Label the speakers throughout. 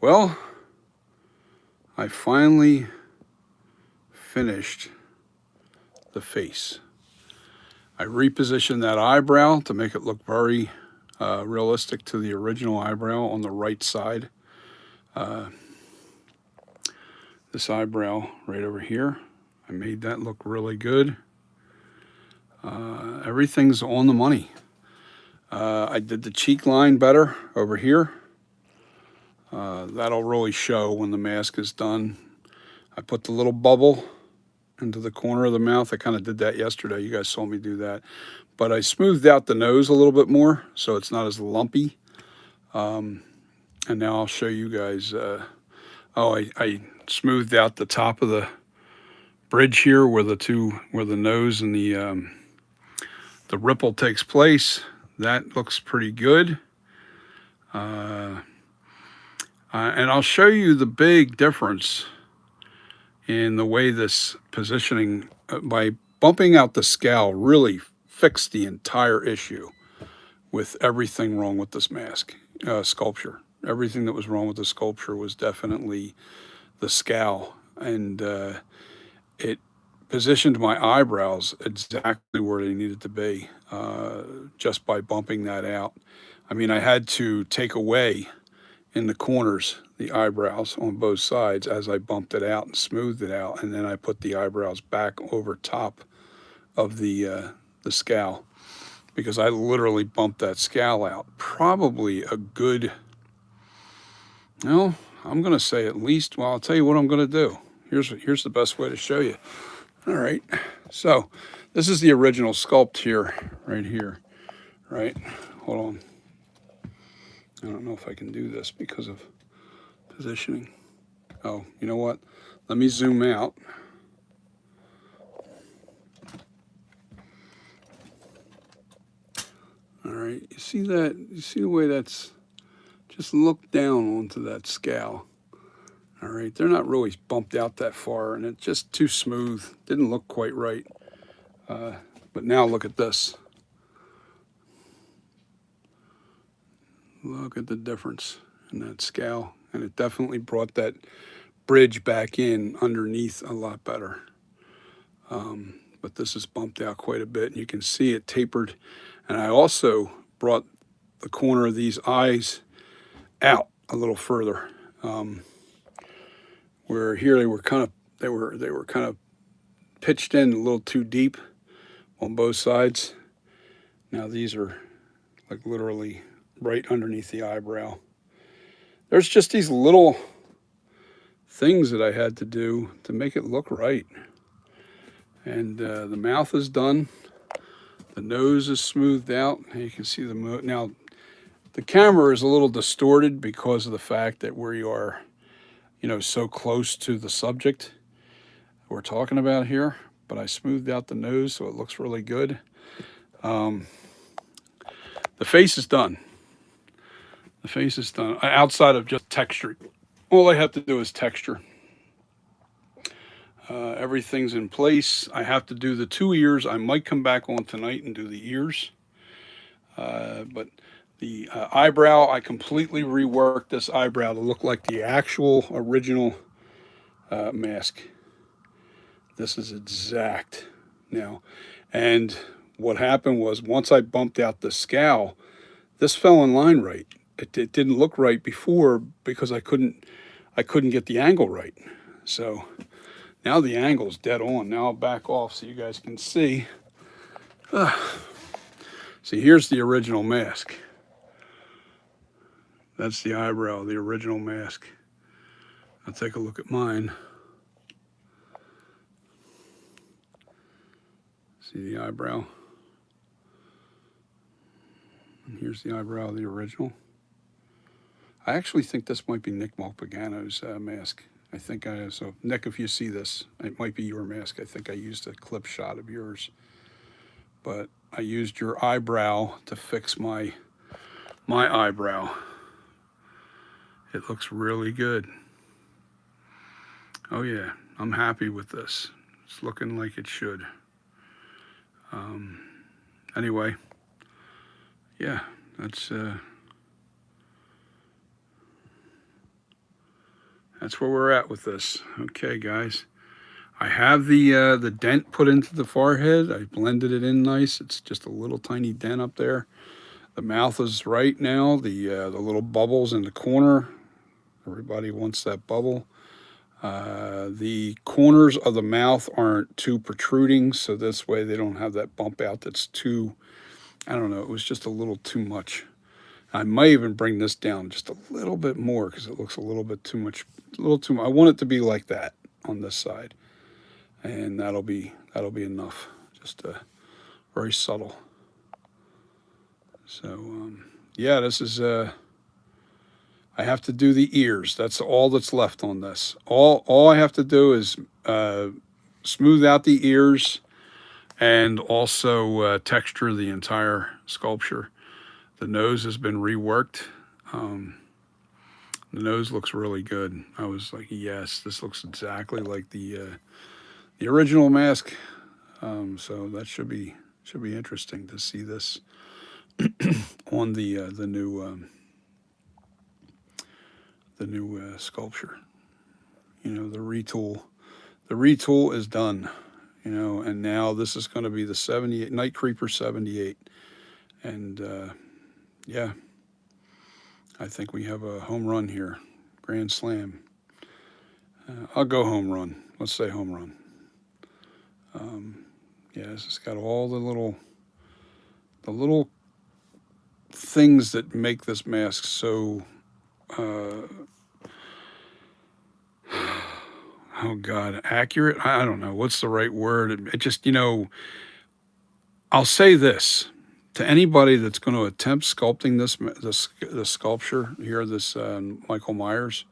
Speaker 1: Well, I finally finished the face. I repositioned that eyebrow to make it look very realistic to the original eyebrow on the right side. Uh, this eyebrow right over here, I made that look really good. Everything's on the money. I did the cheek line better over here. That'll really show when the mask is done. I put the little bubble into the corner of the mouth. I kind of did that yesterday. You guys saw me do that. But I smoothed out the nose a little bit more so it's not as lumpy. And now I'll show you guys. I smoothed out the top of the bridge here where the nose and the ripple takes place. That looks pretty good. And I'll show you the big difference in the way this positioning by bumping out the scowl really fixed the entire issue with everything wrong with this mask sculpture. Everything that was wrong with the sculpture was definitely the scowl, and it positioned my eyebrows exactly where they needed to be just by bumping that out. I mean, I had to take away in the corners the eyebrows on both sides as I bumped it out and smoothed it out, and then I put the eyebrows back over top of the scowl because I literally bumped that scowl out. Probably a good, well, I'm going to say at least, well, I'll tell you what I'm going to do. Here's the best way to show you. All right, so this is the original sculpt here, right here, right? Hold on. I don't know if I can do this because of positioning. Oh, you know what? Let me zoom out. All right, you see that? You see the way that's, just look down onto that scowl. All right, they're not really bumped out that far, and it's just too smooth. Didn't look quite right. But now look at this. Look at the difference in that scowl, and it definitely brought that bridge back in underneath a lot better. But this is bumped out quite a bit, and you can see it tapered. And I also brought the corner of these eyes out a little further, where here they were kind of pitched in a little too deep on both sides. Now these are like literally right underneath the eyebrow. There's just these little things that I had to do to make it look right. And the mouth is done. The nose is smoothed out. You can see the now. The camera is a little distorted because of the fact that we are, so close to the subject we're talking about here. But I smoothed out the nose so it looks really good. The face is done. The face is done. Outside of just texture, all I have to do is texture. Everything's in place. I have to do the 2 ears. I might come back on tonight and do the ears. But the eyebrow, I completely reworked this eyebrow to look like the actual original mask. This is exact now. And what happened was once I bumped out the scowl, this fell in line right. It didn't look right before because I couldn't get the angle right. So now the angle's dead on. Now I'll back off so you guys can see. See, here's the original mask. That's the eyebrow, the original mask. I'll take a look at mine. See the eyebrow? And here's the eyebrow of the original. I actually think this might be Nick Malpagano's mask. I think so Nick, if you see this, it might be your mask. I think I used a clip shot of yours. But I used your eyebrow to fix my eyebrow. It looks really good. Oh yeah, I'm happy with this. It's looking like it should. Anyway, yeah, that's that's where we're at with this. Okay, guys. I have the dent put into the forehead. I blended it in nice. It's just a little tiny dent up there. The mouth is right now. The little bubbles in the corner. Everybody wants that bubble. The corners of the mouth aren't too protruding, so this way they don't have that bump out that's too, I don't know, it was just a little too much. I might even bring this down just a little bit more because it looks a little bit too much, a little too much. I want it to be like that on this side, and that'll be enough. Just very subtle. So yeah, this is I have to do the ears. That's all that's left on this. All I have to do is smooth out the ears and also texture the entire sculpture. The nose has been reworked. The nose looks really good. I was like, yes, this looks exactly like the original mask. So that should be interesting to see this on the new sculpture. You know, the retool. The retool is done. You know, and now this is going to be the 78 Night Creeper 78, and yeah, I think we have a home run here, grand slam. I'll go home run. Let's say home run. Yeah, it's got all the little things that make this mask so. Oh God, accurate? I don't know what's the right word. It just, you know, I'll say this to anybody that's going to attempt sculpting this sculpture here, this Michael Myers.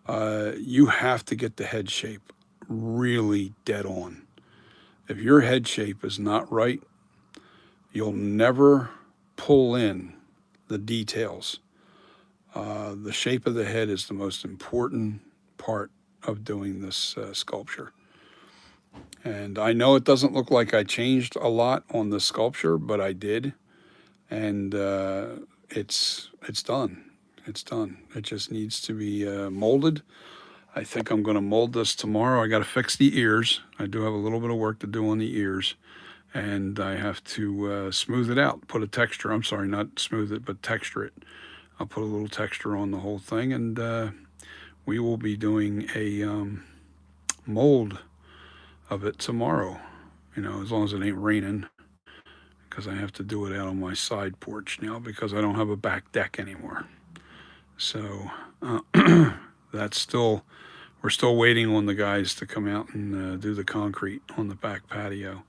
Speaker 1: You have to get the head shape really dead on. If your head shape is not right, you'll never pull in the details. The shape of the head is the most important part of doing this sculpture. And I know it doesn't look like I changed a lot on the sculpture, but I did. And it's done. It's done. It just needs to be molded. I think I'm going to mold this tomorrow. I got to fix the ears. I do have a little bit of work to do on the ears. And I have to smooth it out, put a texture. I'm sorry, not smooth it, but texture it. I'll put a little texture on the whole thing, and we will be doing a mold of it tomorrow. You know, as long as it ain't raining, because I have to do it out on my side porch now because I don't have a back deck anymore. So that's still, we're still waiting on the guys to come out and do the concrete on the back patio.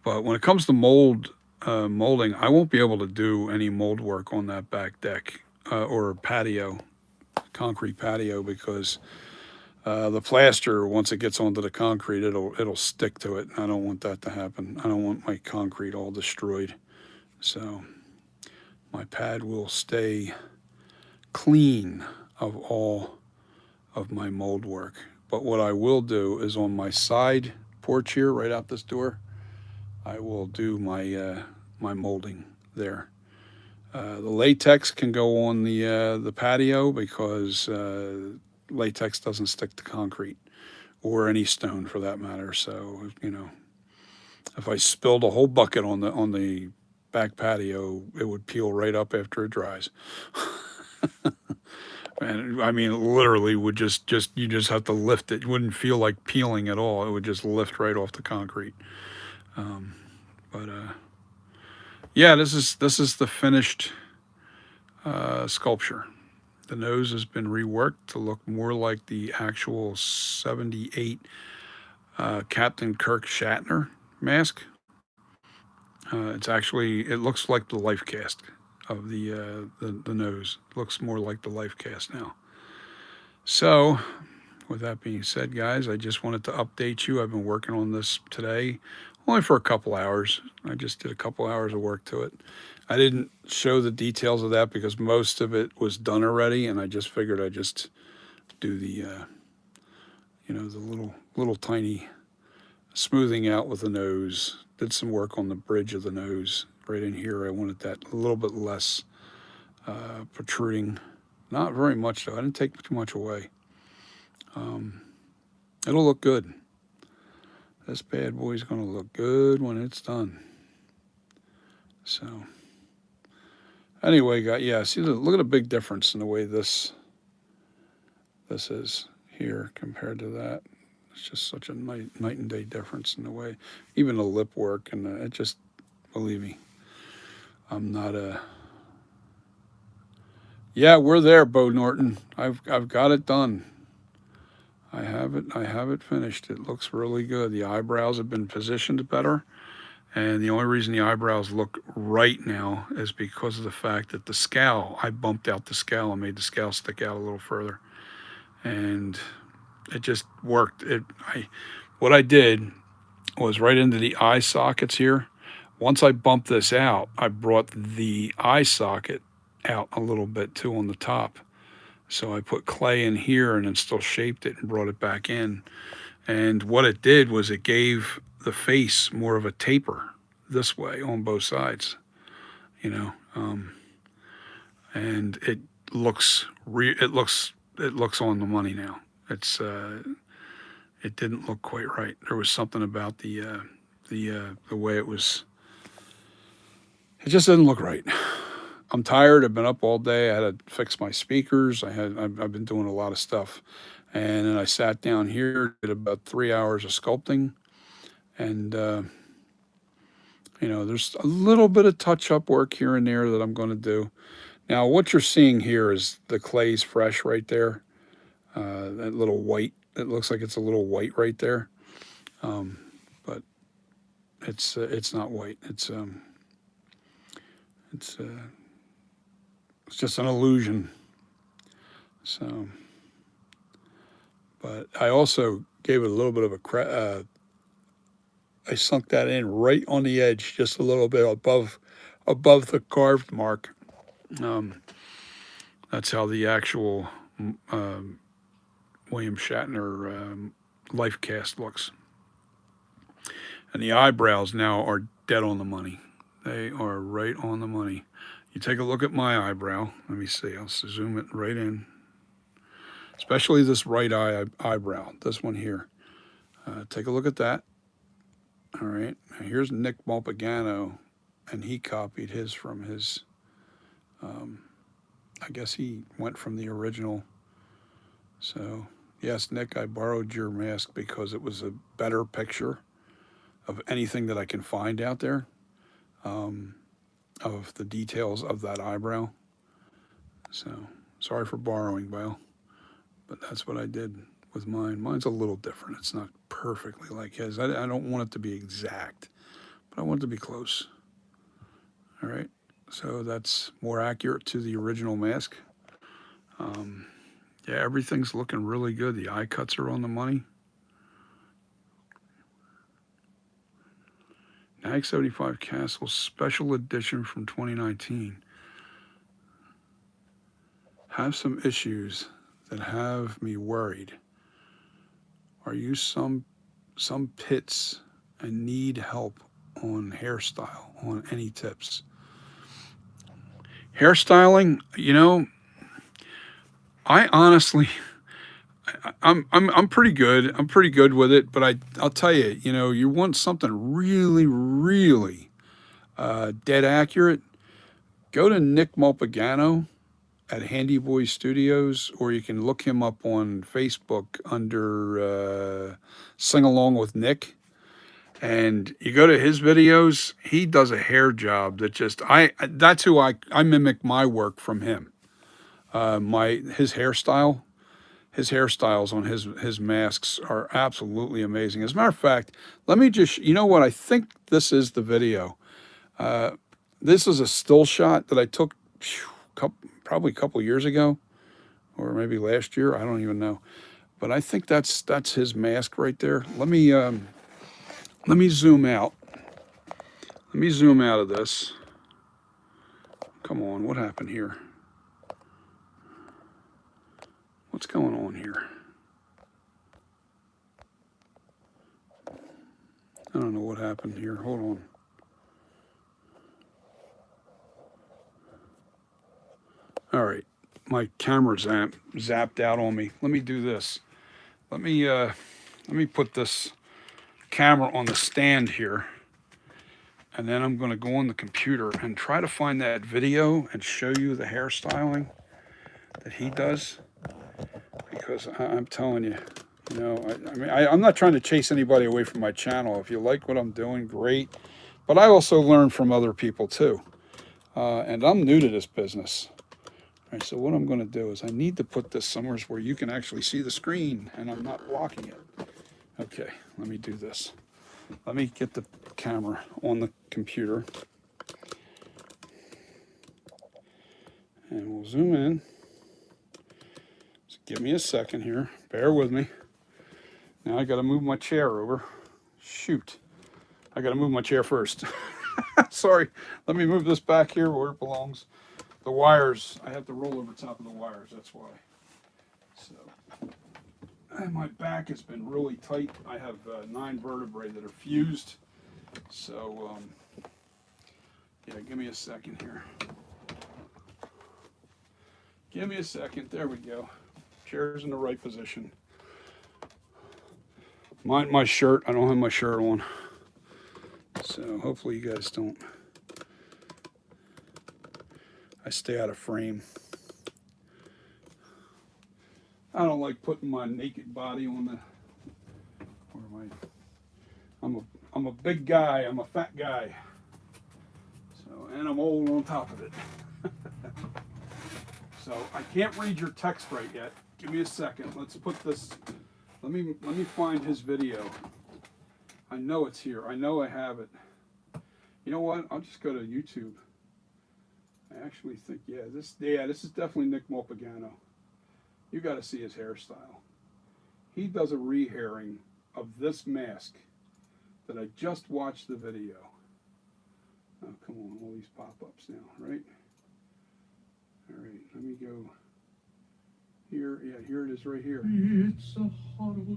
Speaker 1: But when it comes to molding, I won't be able to do any mold work on that back deck or patio, concrete patio, because the plaster, once it gets onto the concrete, it'll stick to it. I don't want that to happen. I don't want my concrete all destroyed. So my pad will stay clean of all of my mold work. But what I will do is on my side porch here, right out this door, I will do my my molding there. The latex can go on the patio because latex doesn't stick to concrete or any stone for that matter. So you know, if I spilled a whole bucket on the back patio, it would peel right up after it dries. And I mean, it literally would just you just have to lift it. It wouldn't feel like peeling at all. It would just lift right off the concrete. But yeah, this is the finished sculpture. The nose has been reworked to look more like the actual '78 Captain Kirk Shatner mask. It looks like the life cast of the nose. It looks more like the life cast now. So, with that being said, guys, I just wanted to update you. I've been working on this today, only for a couple hours. I just did a couple hours of work to it. I didn't show the details of that because most of it was done already, and I just figured I'd just do the, you know, the little tiny smoothing out with the nose. Did some work on the bridge of the nose right in here. I wanted that a little bit less protruding. Not very much though. I didn't take too much away. It'll look good. This bad boy's going to look good when it's done. So anyway, yeah, see, look at the big difference in the way this is here compared to that. It's just such a night and day difference in the way, even the lip work, and it just, believe me, I'm not a. Yeah, we're there, Bo Norton. I've got it done. I have it. I have it finished. It looks really good. The eyebrows have been positioned better, and the only reason the eyebrows look right now is because of the fact that the scowl. I bumped out the scowl and made the scowl stick out a little further, and it just worked. What I did was right into the eye sockets here. Once I bumped this out, I brought the eye socket out a little bit too on the top. So I put clay in here and then still shaped it and brought it back in. And what it did was it gave the face more of a taper this way on both sides, you know, and it looks it looks on the money now. It didn't look quite right. There was something about the way it was. It just didn't look right. I'm tired. I've been up all day. I had to fix my speakers. I've been doing a lot of stuff, and then I sat down here, did about 3 hours of sculpting, and there's a little bit of touch-up work here and there that I'm going to do. Now, what you're seeing here is the clay's fresh right there. That little white. It looks like it's a little white right there, but it's not white. It's it's just an illusion. So, but I also gave it a little bit of I sunk that in right on the edge, just a little bit above the carved mark. Um, that's how the actual um, William Shatner life cast looks. And the eyebrows now are dead on the money. They are right on the money. You take a look at my eyebrow. Let me see. I'll zoom it right in. Especially this right eyebrow, this one here. Take a look at that. All right. Now here's Nick Malpagano, and he copied his from his. I guess he went from the original. So yes, Nick, I borrowed your mask because it was a better picture of anything that I can find out there, of the details of that eyebrow. So sorry for borrowing, Bill, but that's what I did with mine. Mine's a little different. It's not perfectly like his. I don't want it to be exact, but I want it to be close. All right. So that's more accurate to the original mask. Yeah, everything's looking really good. The eye cuts are on the money. NAG 75 Castle Special Edition from 2019. Have some issues that have me worried. Are you some pits and need help on hairstyle, on any tips? Hairstyling, I honestly, I'm pretty good. I'm pretty good with it, but I'll tell you, you want something really, really dead accurate. Go to Nick Malpagano at Handy Boy Studios, or you can look him up on Facebook under Sing Along with Nick. And you go to his videos, he does a hair job that just that's who I mimic my work from him. His hairstyle, his hairstyles on his masks are absolutely amazing. As a matter of fact, let me just, you know what, I think this is the video. This is a still shot that I took probably a couple years ago, or maybe last year. I don't even know, but I think that's his mask right there. Let me zoom out. Let me zoom out of this. Come on, what happened here? What's going on here? I don't know what happened here. Hold on. All right, my camera zapped out on me. Let me do this. Let me put this camera on the stand here, and then I'm going to go on the computer and try to find that video and show you the hairstyling that he does, because I'm telling you, you know, I'm not trying to chase anybody away from my channel. If you like what I'm doing, great, but I also learn from other people too, and I'm new to this business. All right, so what I'm going to do is I need to put this somewhere where you can actually see the screen and I'm not blocking it. Okay, let me do this. Let me get the camera on the computer. And we'll zoom in. Just give me a second here. Bear with me. Now I got to move my chair over. Shoot. I got to move my chair first. Sorry. Let me move this back here where it belongs. The wires, I have to roll over top of the wires, that's why. So, and my back has been really tight. I have 9 vertebrae that are fused. So, yeah, give me a second here. Give me a second. There we go. Chair's in the right position. Mind my shirt. I don't have my shirt on. So, hopefully you guys don't. I stay out of frame. I don't like putting my naked body on the. Where am I? I'm a big guy. I'm a fat guy. So, and I'm old on top of it. So I can't read your text right yet. Give me a second. Let's put this. Let me find his video. I know it's here. I know I have it. You know what? I'll just go to YouTube. I actually think, this is definitely Nick Mulpagano. You got to see his hairstyle. He does a rehairing of this mask that I just watched the video. Oh, come on, all these pop-ups now, right? All right, let me go here. Yeah, here it is right here.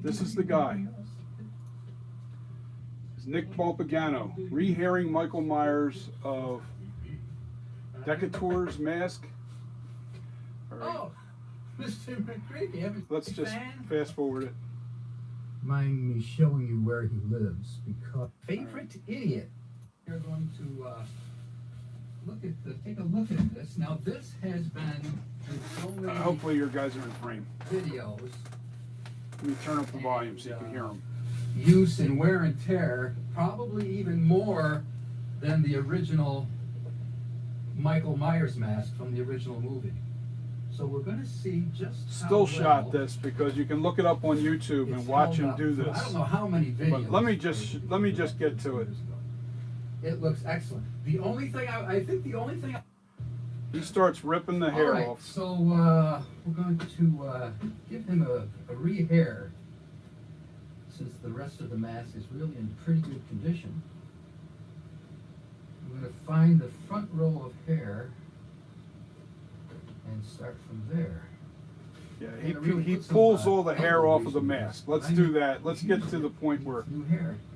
Speaker 1: This is the guy. It's Nick Mulpagano, rehairing Michael Myers of Decatur's mask. All right.
Speaker 2: Oh, Mr. McCreevy,
Speaker 1: let's just fast forward it.
Speaker 2: Mind me showing you where he lives, because favorite idiot. You're going to take a look at this. Now this has been in so many
Speaker 1: hopefully your guys are in frame.
Speaker 2: Videos.
Speaker 1: Let me turn up the volume so you can hear them.
Speaker 2: Use and wear and tear, probably even more than the original Michael Myers mask from the original movie. So we're going to see just
Speaker 1: still shot this, because you can look it up on YouTube and watch him do this.
Speaker 2: I don't know how many videos.
Speaker 1: But let me just get to it.
Speaker 2: It looks excellent. The only thing I think
Speaker 1: he starts ripping the hair off.
Speaker 2: So we're going to give him a rehair, since the rest of the mask is really in pretty good condition. I'm going to find the front row of hair and start from there.
Speaker 1: Yeah, he pulls all the hair off of the mask. Let's do that. Let's get to the point where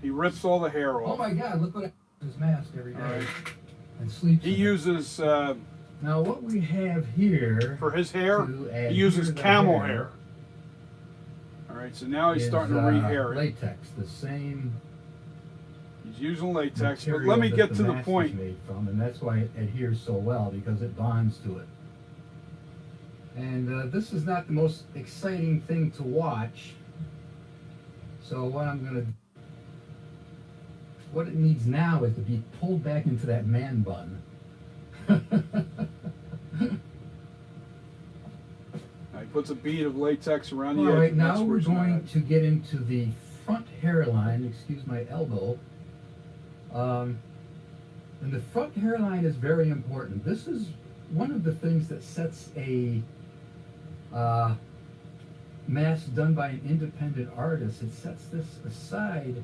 Speaker 1: he rips all the hair off.
Speaker 2: Oh my God, look what I do his mask every day.
Speaker 1: Right.
Speaker 2: And sleeps.
Speaker 1: He uses
Speaker 2: now what we have here
Speaker 1: for his hair, he uses camel hair. All right, so now he's starting to rehair it.
Speaker 2: Latex, the same.
Speaker 1: He's using latex, but let me get to the point.
Speaker 2: Made from, and that's why it adheres so well, because it bonds to it. And this is not the most exciting thing to watch. So what it needs now is to be pulled back into that man bun.
Speaker 1: He puts a bead of latex around the edge.
Speaker 2: All right, now we're going to get into the front hairline. Excuse my elbow. And the front hairline is very important. This is one of the things that sets a mask done by an independent artist. It sets this aside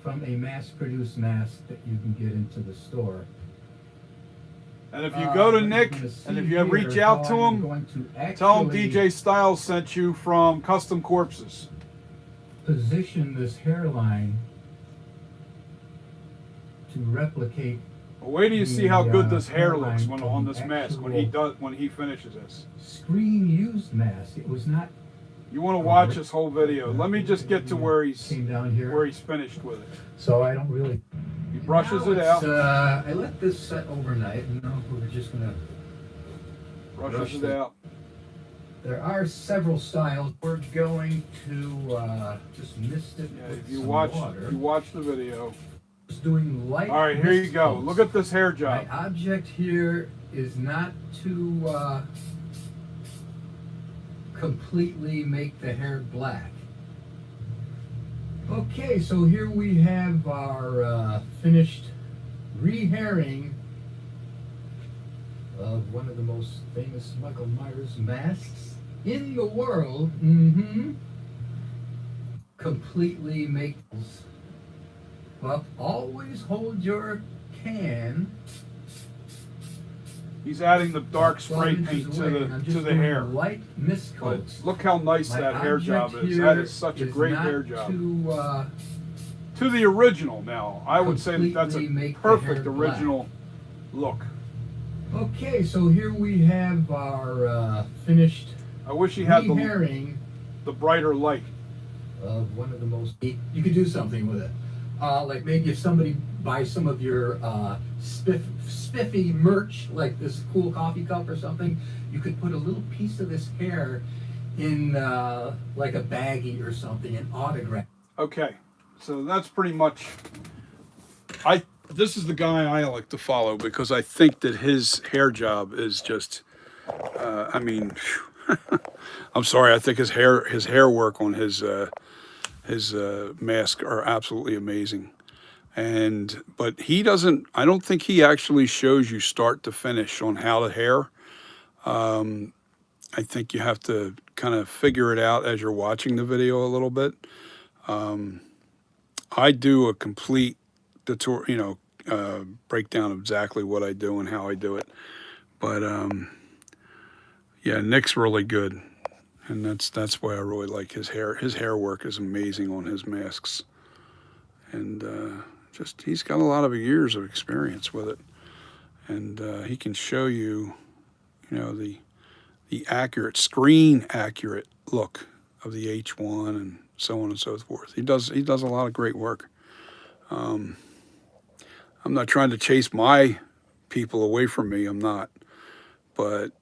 Speaker 2: from a mass-produced mask that you can get into the store.
Speaker 1: And if you go to Nick, and if you reach out to him, tell him DJ Styles sent you from Custom Corpses.
Speaker 2: Position this hairline to replicate.
Speaker 1: Well, wait till you see how good this hair looks on this mask when he finishes this.
Speaker 2: Screen used mask. It was not
Speaker 1: You want to watch this whole video. Let me just get to where he's
Speaker 2: Came down here.
Speaker 1: finished with it.
Speaker 2: So I don't really.
Speaker 1: He brushes
Speaker 2: Now
Speaker 1: it out.
Speaker 2: I let this set overnight, and now we're just gonna
Speaker 1: Brushes it out.
Speaker 2: There are several styles. We're going to just mist it
Speaker 1: Yeah,
Speaker 2: with
Speaker 1: if you
Speaker 2: some
Speaker 1: watch,
Speaker 2: water.
Speaker 1: you watch the video.
Speaker 2: Just doing light.
Speaker 1: All right, here you
Speaker 2: mist
Speaker 1: go.
Speaker 2: coats.
Speaker 1: Look at this hair job.
Speaker 2: My object here is not to completely make the hair black. Okay, so here we have our finished re-hairing of one of the most famous Michael Myers masks in the world. Completely makes. But always hold your can.
Speaker 1: He's adding the dark spray
Speaker 2: 12
Speaker 1: paint
Speaker 2: inches
Speaker 1: to
Speaker 2: away, and I'm
Speaker 1: the
Speaker 2: just
Speaker 1: to the
Speaker 2: doing
Speaker 1: hair.
Speaker 2: Light mist
Speaker 1: But
Speaker 2: coats.
Speaker 1: look how nice
Speaker 2: My
Speaker 1: that hair job
Speaker 2: object
Speaker 1: is.
Speaker 2: here
Speaker 1: That is such a great
Speaker 2: not
Speaker 1: hair job.
Speaker 2: To
Speaker 1: To the original now. I would say that that's
Speaker 2: completely
Speaker 1: a
Speaker 2: make the
Speaker 1: perfect
Speaker 2: hair black.
Speaker 1: original look.
Speaker 2: Okay, so here we have our finished
Speaker 1: I wish he had
Speaker 2: re-hairing
Speaker 1: the brighter light.
Speaker 2: of one of the most. You could do something with it. Like maybe if somebody buys some of your spiffy merch, like this cool coffee cup or something, you could put a little piece of this hair in like a baggie or something and autograph.
Speaker 1: Okay, so that's pretty much. This is the guy I like to follow because I think that his hair job is just. I mean, I'm sorry. I think his hair work on his mask are absolutely amazing. But he doesn't. I don't think he actually shows you start to finish on how to hair. I think you have to kind of figure it out as you're watching the video a little bit. I do a complete tutorial, breakdown of exactly what I do and how I do it. But yeah, Nick's really good, and that's why I really like his hair. His hair work is amazing on his masks, and just he's got a lot of years of experience with it, and he can show you, the accurate, screen accurate look of the H1 and so on and so forth. He does a lot of great work. I'm not trying to chase my people away from me. I'm not, but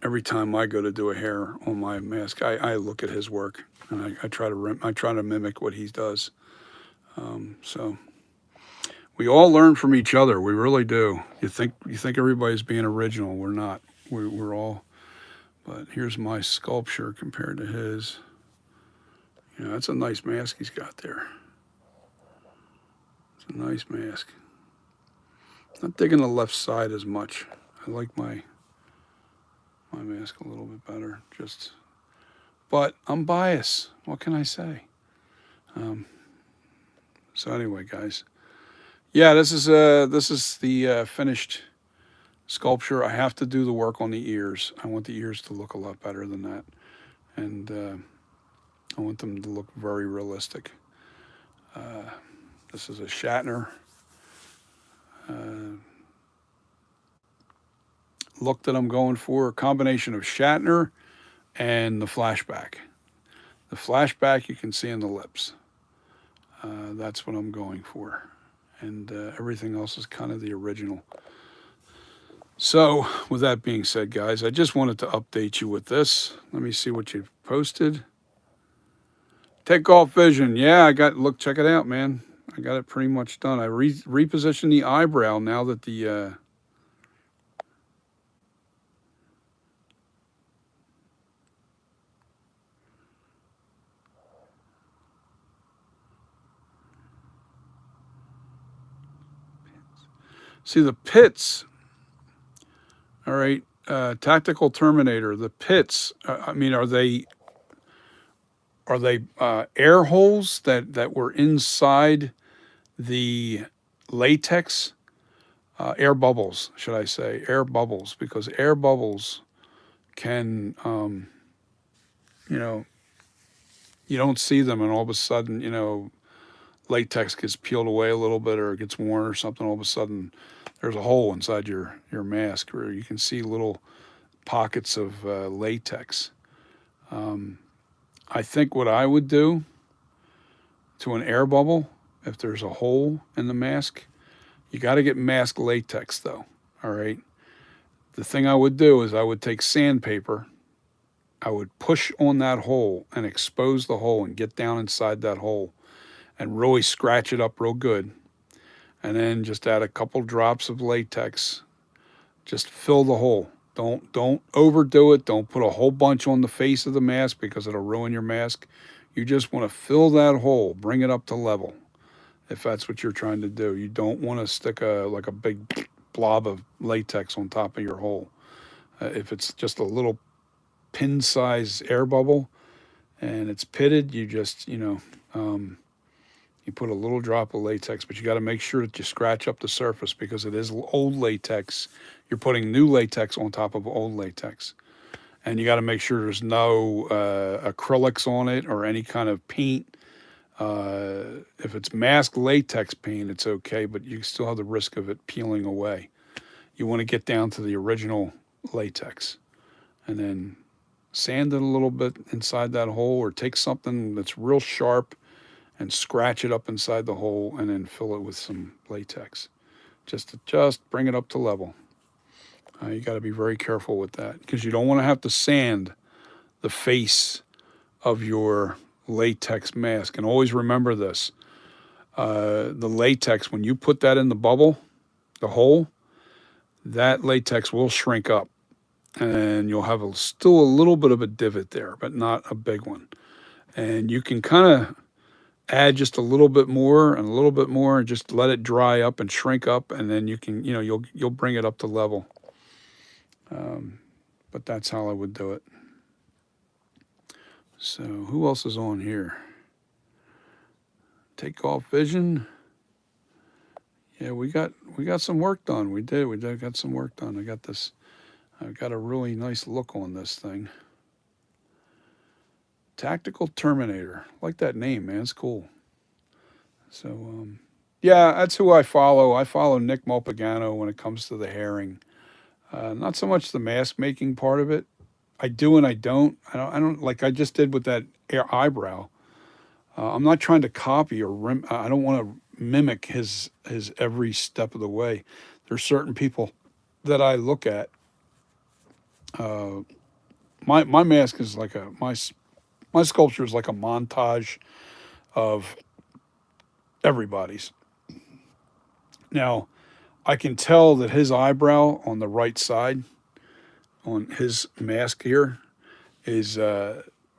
Speaker 1: every time I go to do a hair on my mask, I look at his work and I try to mimic what he does. So we all learn from each other. We really do. You think everybody's being original? We're not. We're all. But here's my sculpture compared to his. That's a nice mask he's got there. It's a nice mask. Not digging the left side as much. I like my mask a little bit better. But I'm biased. What can I say? So anyway, guys. Yeah, this is the finished sculpture. I have to do the work on the ears. I want the ears to look a lot better than that, and I want them to look very realistic. This is a Shatner look that I'm going for, a combination of Shatner and the flashback. The flashback you can see in the lips. That's what I'm going for. And everything else is kind of the original. So, with that being said, guys, I just wanted to update you with this. Let me see what you've posted. Take Off Vision. Yeah, check it out, man. I got it pretty much done. I repositioned the eyebrow now that the see the pits. All right, Tactical Terminator. The pits. I mean, are they air holes that were inside the latex? Air bubbles, should I say? Air bubbles, because air bubbles can, you don't see them, and all of a sudden, latex gets peeled away a little bit or it gets worn or something. All of a sudden, there's a hole inside your mask where you can see little pockets of latex. I I think what I would do to an air bubble, if there's a hole in the mask, you got to get mask latex though. All right. The thing I would do is I would take sandpaper, I would push on that hole and expose the hole and get down inside that hole and really scratch it up real good. And then just add a couple drops of latex. Just fill the hole. Don't overdo it. Don't put a whole bunch on the face of the mask because it'll ruin your mask. You just want to fill that hole, bring it up to level. If that's what you're trying to do, you don't want to stick a big blob of latex on top of your hole. If it's just a little pin size air bubble and it's pitted, you just you put a little drop of latex, but you got to make sure that you scratch up the surface because it is old latex. You're putting new latex on top of old latex. And you got to make sure there's no acrylics on it or any kind of paint. If it's masked latex paint, it's okay, but you still have the risk of it peeling away. You want to get down to the original latex and then sand it a little bit inside that hole, or take something that's real sharp and scratch it up inside the hole and then fill it with some latex. Just bring it up to level. You got to be very careful with that because you don't want to have to sand the face of your latex mask. And always remember this, the latex, when you put that in the bubble, the hole, that latex will shrink up and you'll have still a little bit of a divot there, but not a big one. And you can kind of add just a little bit more and a little bit more and just let it dry up and shrink up, and then you can, you'll bring it up to level. But that's how I would do it. So who else is on here? Take off vision. Yeah, we got some work done. We did got some work done. I've got a really nice look on this thing. Tactical Terminator. I like that name, man. It's cool. So yeah, that's who I follow. I follow Nick Mulpagano when it comes to the herring. Not so much the mask making part of it. I do and I don't. I don't like I just did with that eyebrow. I'm not trying to copy or I don't want to mimic his every step of the way. There's certain people that I look at. My mask is like my sculpture is like a montage of everybody's. Now, I can tell that his eyebrow on the right side on his mask here is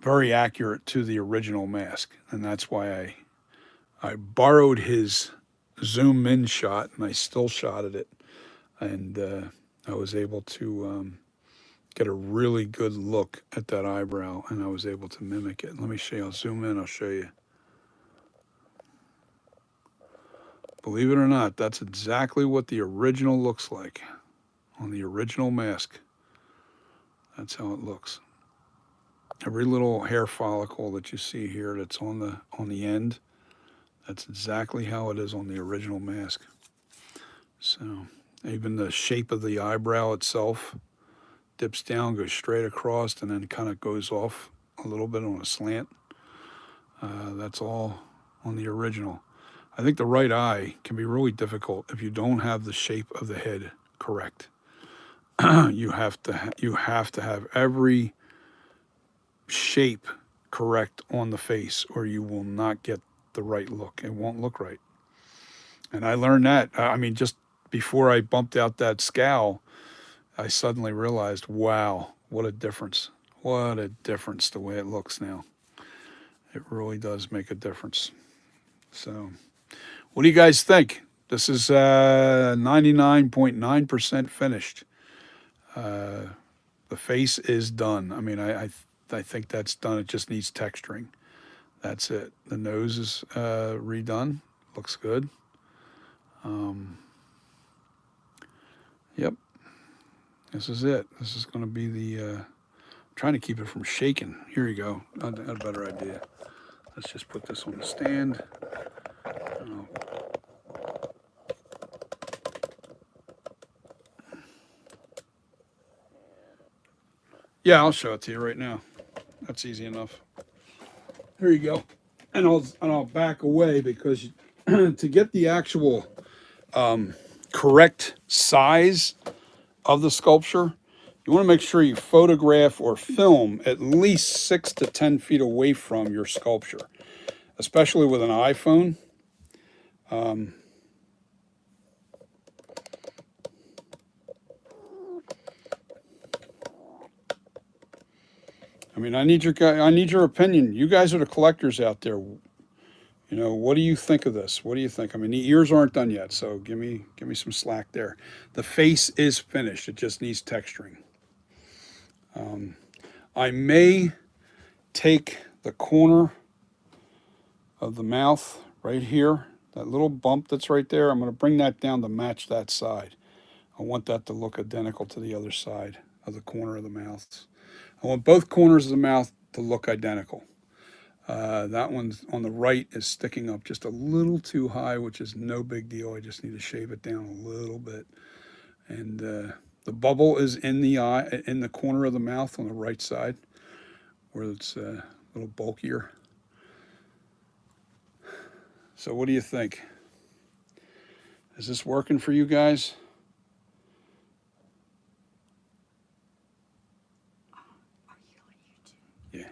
Speaker 1: very accurate to the original mask, and that's why I borrowed his zoom in shot and I still shotted it, and I was able to get a really good look at that eyebrow, and I was able to mimic it. Let me show you. I'll zoom in. I'll show you. Believe it or not, that's exactly what the original looks like on the original mask. That's how it looks. Every little hair follicle that you see here that's on the end, that's exactly how it is on the original mask. So even the shape of the eyebrow itself dips down, goes straight across, and then kind of goes off a little bit on a slant. That's all on the original. I think the right eye can be really difficult if you don't have the shape of the head correct. You have to have every shape correct on the face, or you will not get the right look. It won't look right. And I learned that. I mean, just before I bumped out that scowl, I suddenly realized, wow, what a difference. What a difference the way it looks now. It really does make a difference. So, what do you guys think? This is 99.9% finished. The face is done. I mean, I think that's done. It just needs texturing. That's it. The nose is redone. Looks good. Yep. This is it. This is going to be the. I'm trying to keep it from shaking. Here you go. I had a better idea. Let's just put this on the stand. Oh. Yeah, I'll show it to you right now. That's easy enough. Here you go. And I'll back away because to get the actual correct size of the sculpture, you want to make sure you photograph or film at least 6 to 10 feet away from your sculpture, especially with an iPhone. I mean, I need your opinion. You guys are the collectors out there. You know, what do you think of this? What do you think? I mean, the ears aren't done yet, so give me some slack there. The face is finished; it just needs texturing. I may take the corner of the mouth right here, that little bump that's right there. I'm going to bring that down to match that side. I want that to look identical to the other side of the corner of the mouth. I want both corners of the mouth to look identical. That one's on the right is sticking up just a little too high, which is no big deal. I just need to shave it down a little bit. And the bubble is in the eye, in the corner of the mouth on the right side, where it's a little bulkier. So what do you think? Is this working for you guys?
Speaker 3: Are you on YouTube?
Speaker 1: Yeah.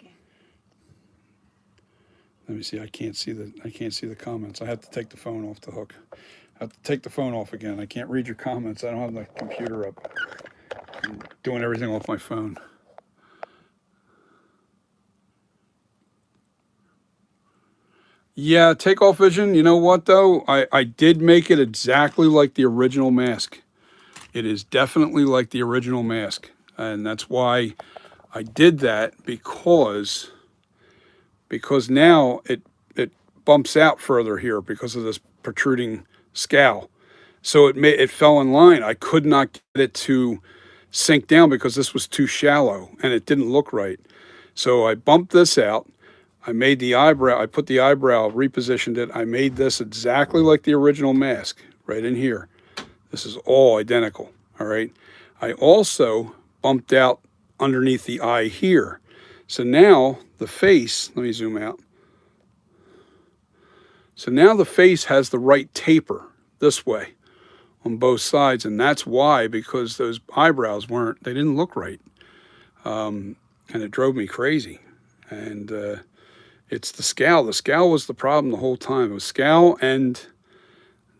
Speaker 3: Okay.
Speaker 1: Let me see. I can't see the comments. I have to take the phone off the hook. I have to take the phone off again. I can't read your comments. I don't have the computer up. I'm doing everything off my phone. Yeah, takeoff vision. You know what though? I did make it exactly like the original mask. It is definitely like the original mask, and that's why I did that because now it bumps out further here because of this protruding scowl. So it fell in line. I could not get it to sink down because this was too shallow and it didn't look right. So I bumped this out. I made the eyebrow. I put the eyebrow, repositioned it. I made this exactly like the original mask right in here. This is all identical. All right. I also bumped out underneath the eye here. So now the face, let me zoom out. So now the face has the right taper this way on both sides. And that's why, because those eyebrows they didn't look right. And it drove me crazy. And it's the scowl. The scowl was the problem the whole time. It was scowl and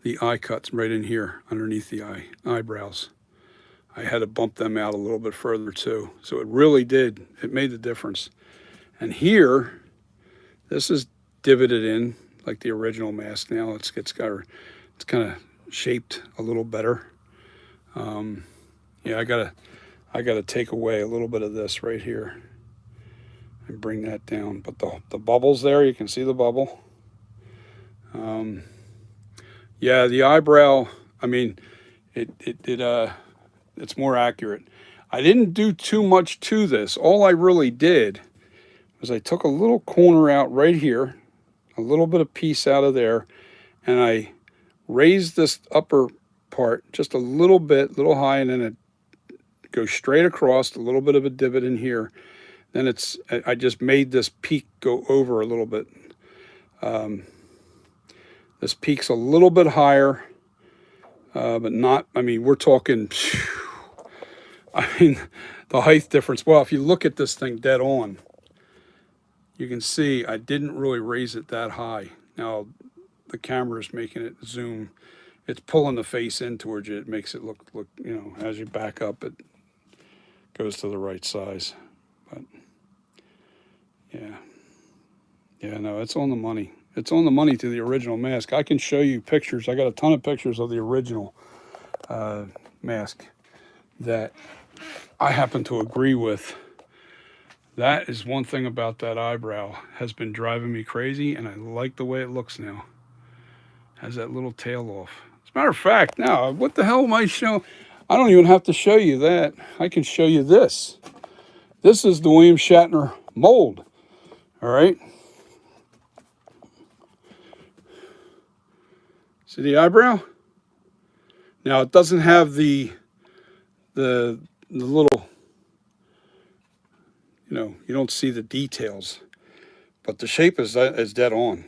Speaker 1: the eye cuts right in here underneath the eyebrows. I had to bump them out a little bit further too. So it really did. It made the difference. And here, this is divoted in like the original mask now. It's kind of shaped a little better. Yeah, I gotta take away a little bit of this right here and bring that down. But the bubble's there. You can see the bubble. Yeah, the eyebrow. I mean, it's more accurate. I didn't do too much to this. All I really did was I took a little corner out right here, a little bit of piece out of there, and I raised this upper part just a little bit, little high, and then it goes straight across, a little bit of a divot in here. Then I just made this peak go over a little bit. This peak's a little bit higher, but not, I mean, we're talking, I mean, the height difference. Well, if you look at this thing dead on, you can see I didn't really raise it that high. Now, the camera is making it zoom. It's pulling the face in towards you. It makes it look, you know, as you back up, it goes to the right size. But, yeah. Yeah, no, it's on the money. It's on the money to the original mask. I can show you pictures. I got a ton of pictures of the original mask that I happen to agree with. That is one thing about that eyebrow has been driving me crazy, and I like the way it looks now. Has that little tail off. As a matter of fact, now, what the hell am I showing? I don't even have to show you that. I can show you this. This is the William Shatner mold. All right. See the eyebrow? Now it doesn't have the little, you know, you don't see the details, But the shape is dead on.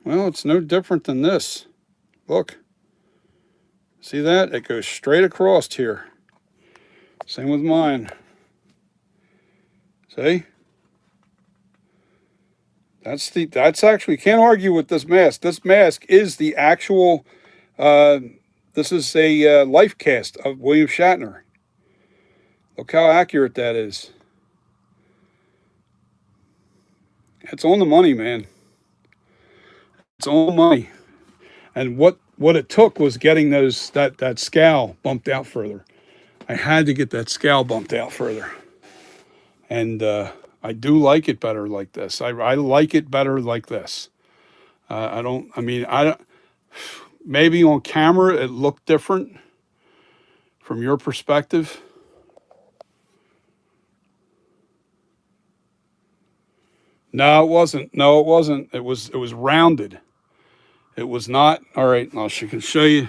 Speaker 1: Well, it's no different than this. Look. See that? It goes straight across here. Same with mine. See? That's actually, can't argue with this mask. This mask is the actual, this is a life cast of William Shatner. Look how accurate that is. It's on the money, man. It's on the money. And what it took was getting that scowl bumped out further. I had to get that scowl bumped out further. And I do like it better like this. I like it better like this. Maybe on camera it looked different from your perspective. No, it wasn't. No, it wasn't. It was rounded. It was not. All right, I can show you.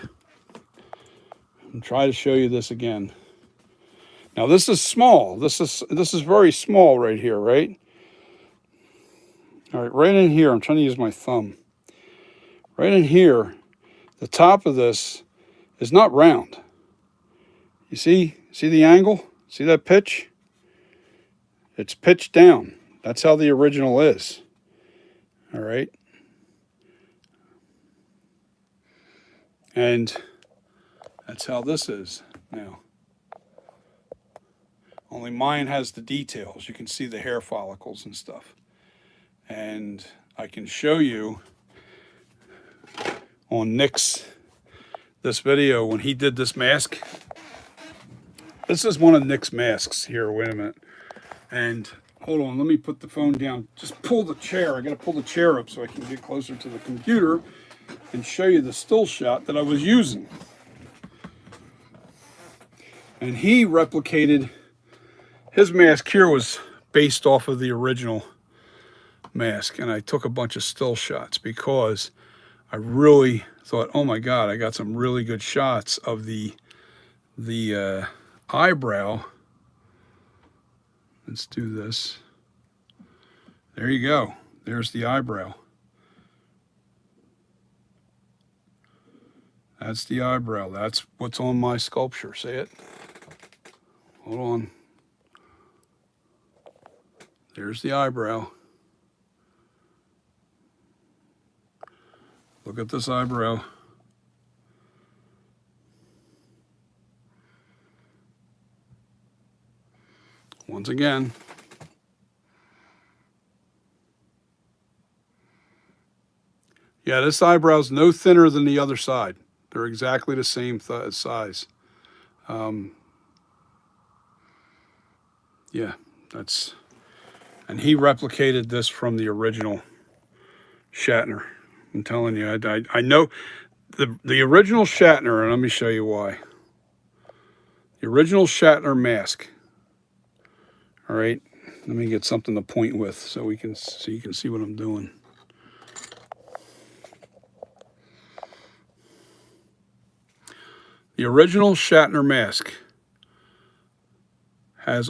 Speaker 1: And try to show you this again. Now this is small. This is very small right here, right? All right, right in here. I'm trying to use my thumb. Right in here, the top of this is not round. You see the angle? See that pitch? It's pitched down. That's how the original is. All right. And that's how this is now. Only mine has the details. You can see the hair follicles and stuff. And I can show you on Nick's, this video when he did this mask. This is one of Nick's masks here. Wait a minute. And hold on, let me put the phone down. Just pull the chair. I got to pull the chair up so I can get closer to the computer and show you the still shot that I was using. And he replicated, his mask here was based off of the original mask. And I took a bunch of still shots because I really thought, oh my God, I got some really good shots of the eyebrow. Let's do this. There you go. There's the eyebrow. That's the eyebrow. That's what's on my sculpture. See it? Hold on. There's the eyebrow. Look at this eyebrow. Once again. Yeah, this eyebrow's no thinner than the other side. They're exactly the same size. Yeah, and he replicated this from the original Shatner. I'm telling you, I know the original Shatner, and let me show you why. The original Shatner mask. All right, let me get something to point with so you can see what I'm doing. The original Shatner mask has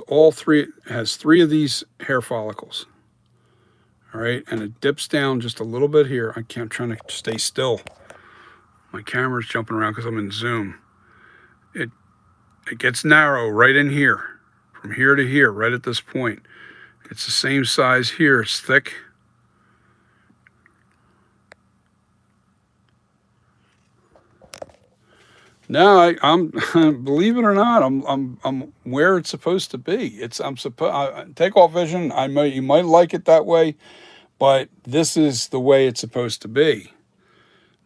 Speaker 1: three of these hair follicles. All right, and it dips down just a little bit here. I'm trying to stay still. My camera's jumping around because I'm in zoom. It gets narrow right in here, from here to here, right at this point. It's the same size here. It's thick. No, I'm believe it or not, I'm where it's supposed to be. Takeoff vision. You might like it that way, but this is the way it's supposed to be.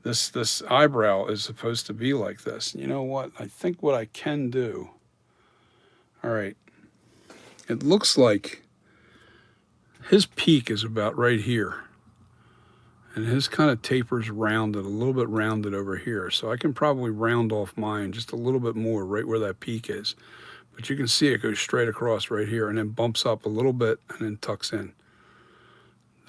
Speaker 1: This eyebrow is supposed to be like this. You know what? I think what I can do. All right. It looks like his peak is about right here. And his kind of tapers rounded, a little bit rounded over here. So I can probably round off mine just a little bit more right where that peak is. But you can see it goes straight across right here and then bumps up a little bit and then tucks in.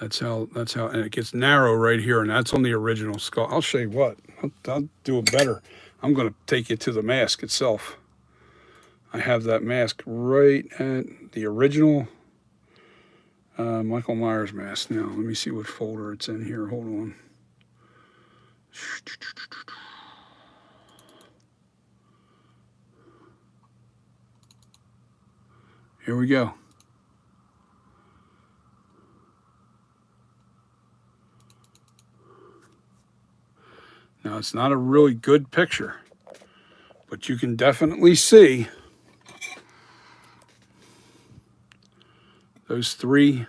Speaker 1: That's how, and it gets narrow right here, and that's on the original skull. I'll show you what, I'll do it better. I'm going to take you to the mask itself. I have that mask right at the original Michael Myers mask. Now, let me see what folder it's in here. Hold on. Here we go. Now, it's not a really good picture, but you can definitely see those 3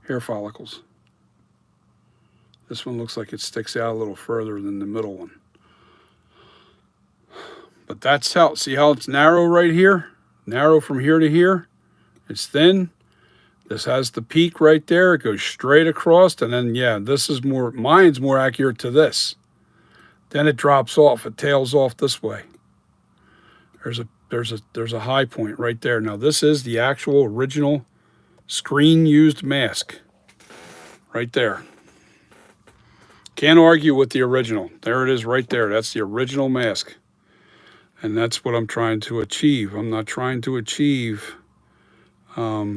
Speaker 1: hair follicles. This one looks like it sticks out a little further than the middle one. But that's how, see how it's narrow right here? Narrow from here to here. It's thin. This has the peak right there. It goes straight across. And then, yeah, this is more, mine's more accurate to this. Then it drops off. It tails off this way. There's a high point right there. Now, this is the actual original screen used mask. Right there. Can't argue with the original. There it is right there. That's the original mask. And that's what I'm trying to achieve. I'm not trying to achieve huh?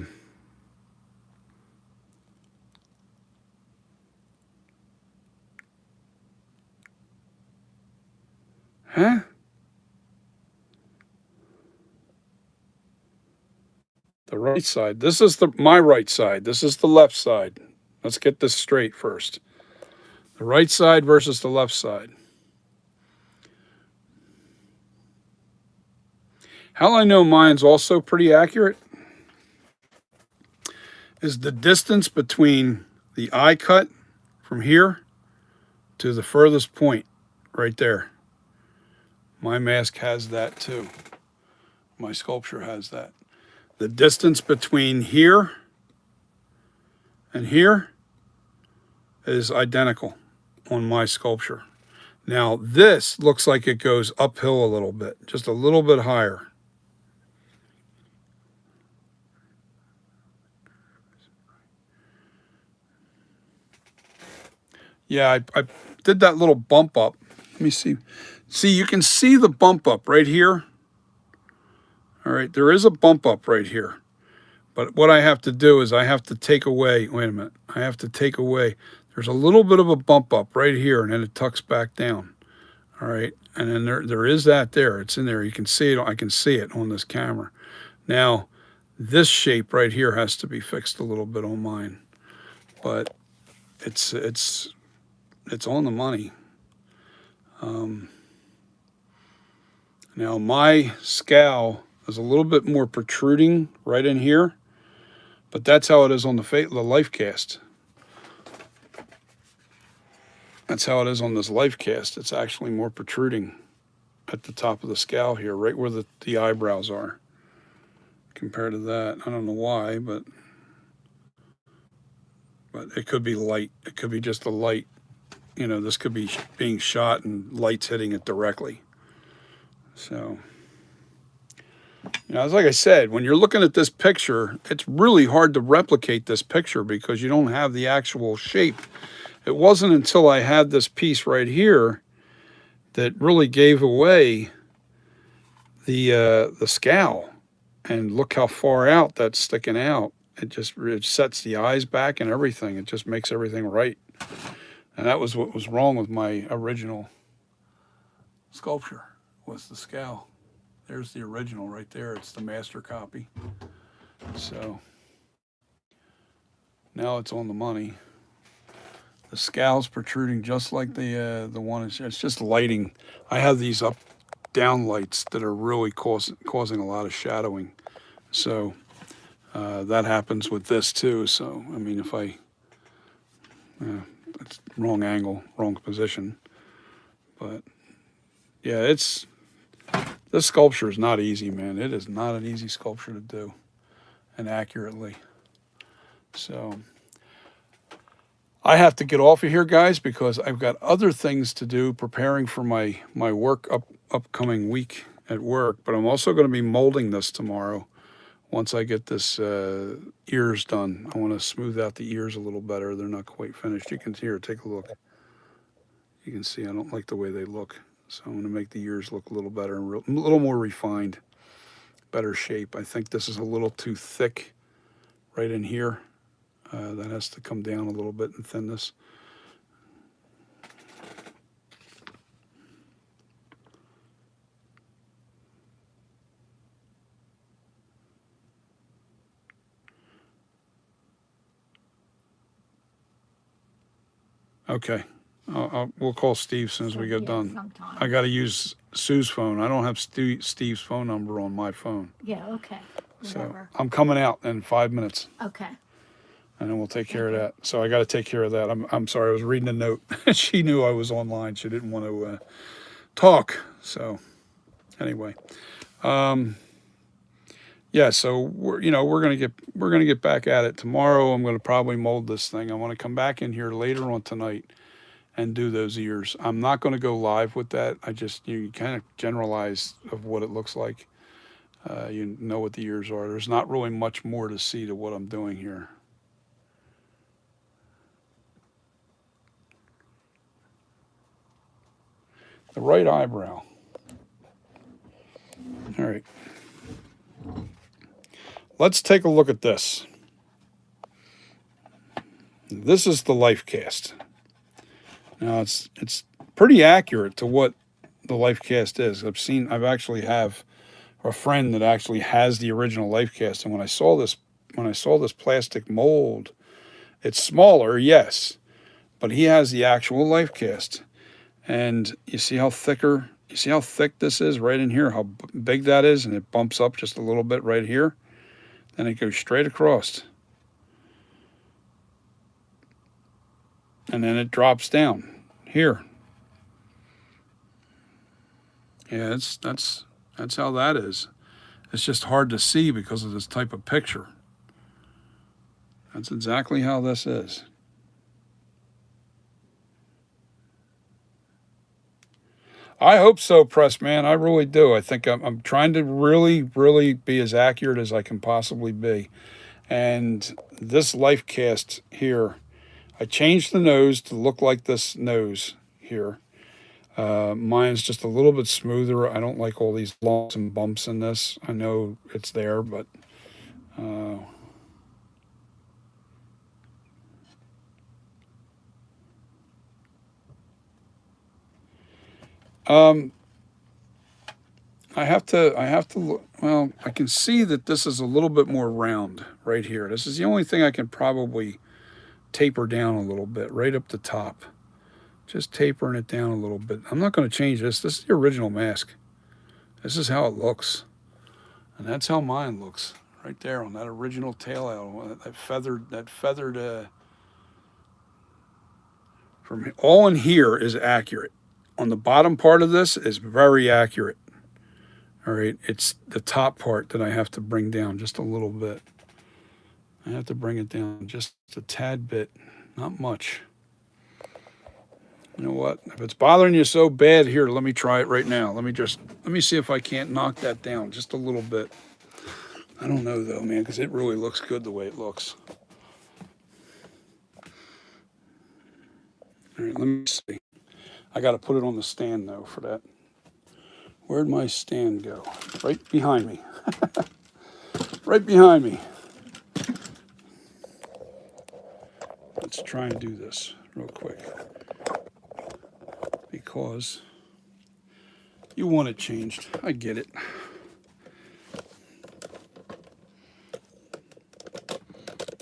Speaker 1: The right side. This is my right side. This is the left side. Let's get this straight first. The right side versus the left side. How I know mine's also pretty accurate is the distance between the eye cut from here to the furthest point right there. My mask has that too. My sculpture has that. The distance between here and here is identical on my sculpture. Now this looks like it goes uphill a little bit, just a little bit higher. Yeah, I did that little bump up. Let me see. See, you can see the bump up right here. All right, there is a bump up right here. But what I have to do is I have to take away, wait a minute, I have to take away, there's a little bit of a bump up right here and then it tucks back down. All right, and then there is that there, it's in there, you can see it, I can see it on this camera. Now, this shape right here has to be fixed a little bit on mine, but it's on the money. Now my scowl is a little bit more protruding right in here, but that's how it is on the life cast. That's how it is on this life cast. It's actually more protruding at the top of the scowl here, right where the eyebrows are, compared to that. I don't know why, but it could be light. It could be just the light. You know, this could be being shot and light's hitting it directly. So, you know, like I said, when you're looking at this picture, it's really hard to replicate this picture because you don't have the actual shape. It wasn't until I had this piece right here that really gave away the scowl. And look how far out that's sticking out. It sets the eyes back and everything. It just makes everything right. And that was what was wrong with my original sculpture, was the scowl. There's the original right there. It's the master copy. So now it's on the money. The scowl's protruding just like the one. It's just lighting. I have these up down lights that are really causing a lot of shadowing. So that happens with this too. So I mean, if it's wrong angle, wrong position. But yeah, this sculpture is not easy, man. It is not an easy sculpture to do and accurately. So I have to get off of here, guys, because I've got other things to do preparing for my work upcoming week at work. But I'm also going to be molding this tomorrow once I get this ears done. I want to smooth out the ears a little better. They're not quite finished. You can here, take a look. You can see I don't like the way they look. So I'm going to make the ears look a little better and a little more refined. better shape. I think this is a little too thick right in here. That has to come down a little bit in thinness. Okay, we'll call Steve as soon as we get done.
Speaker 3: Sometime.
Speaker 1: I got to use Sue's phone. I don't have Steve's phone number on my phone.
Speaker 3: Yeah, okay.
Speaker 1: So
Speaker 3: Whatever.
Speaker 1: I'm coming out in 5 minutes,
Speaker 3: Okay.
Speaker 1: and then we'll take care of that. So I got to take care of that. I'm sorry. I was reading a note. She knew I was online. She didn't want to talk. So anyway, yeah. So we're gonna get back at it tomorrow. I'm gonna probably mold this thing. I want to come back in here later on tonight and do those ears. I'm not going to go live with that. You kind of generalize of what it looks like. You know what the ears are. There's not really much more to see to what I'm doing here. The right eyebrow. All right. Let's take a look at this. This is the life cast. Now it's pretty accurate to what the life cast is. I've actually have a friend that actually has the original life cast, and when I saw this plastic mold, it's smaller, yes, but he has the actual life cast. And you see how thick this is right in here, how big that is, and it bumps up just a little bit right here. Then it goes straight across. And then it drops down here. Yeah, that's how that is. It's just hard to see because of this type of picture. That's exactly how this is. I hope so, Press Man. I really do. I think I'm trying to really, really be as accurate as I can possibly be. And this life cast here, I changed the nose to look like this nose here. Mine's just a little bit smoother. I don't like all these lumps and bumps in this. I know it's there, but I have to look. Well, I can see that this is a little bit more round right here. This is the only thing I can probably taper down a little bit right up the top. Just tapering it down a little bit. I'm not going to change this. This is the original mask. This is how it looks. And that's how mine looks. Right there on that original tail out. That feathered, from all in here is accurate. On the bottom part of this is very accurate. All right, it's the top part that I have to bring down just a little bit. I have to bring it down just a tad bit, not much. You know what? If it's bothering you so bad, here, let me try it right now. Let me see if I can't knock that down just a little bit. I don't know though, man, because it really looks good the way it looks. All right, let me see. I got to put it on the stand though for that. Where'd my stand go? Right behind me. Right behind me. Let's try and do this real quick. Because you want it changed. I get it.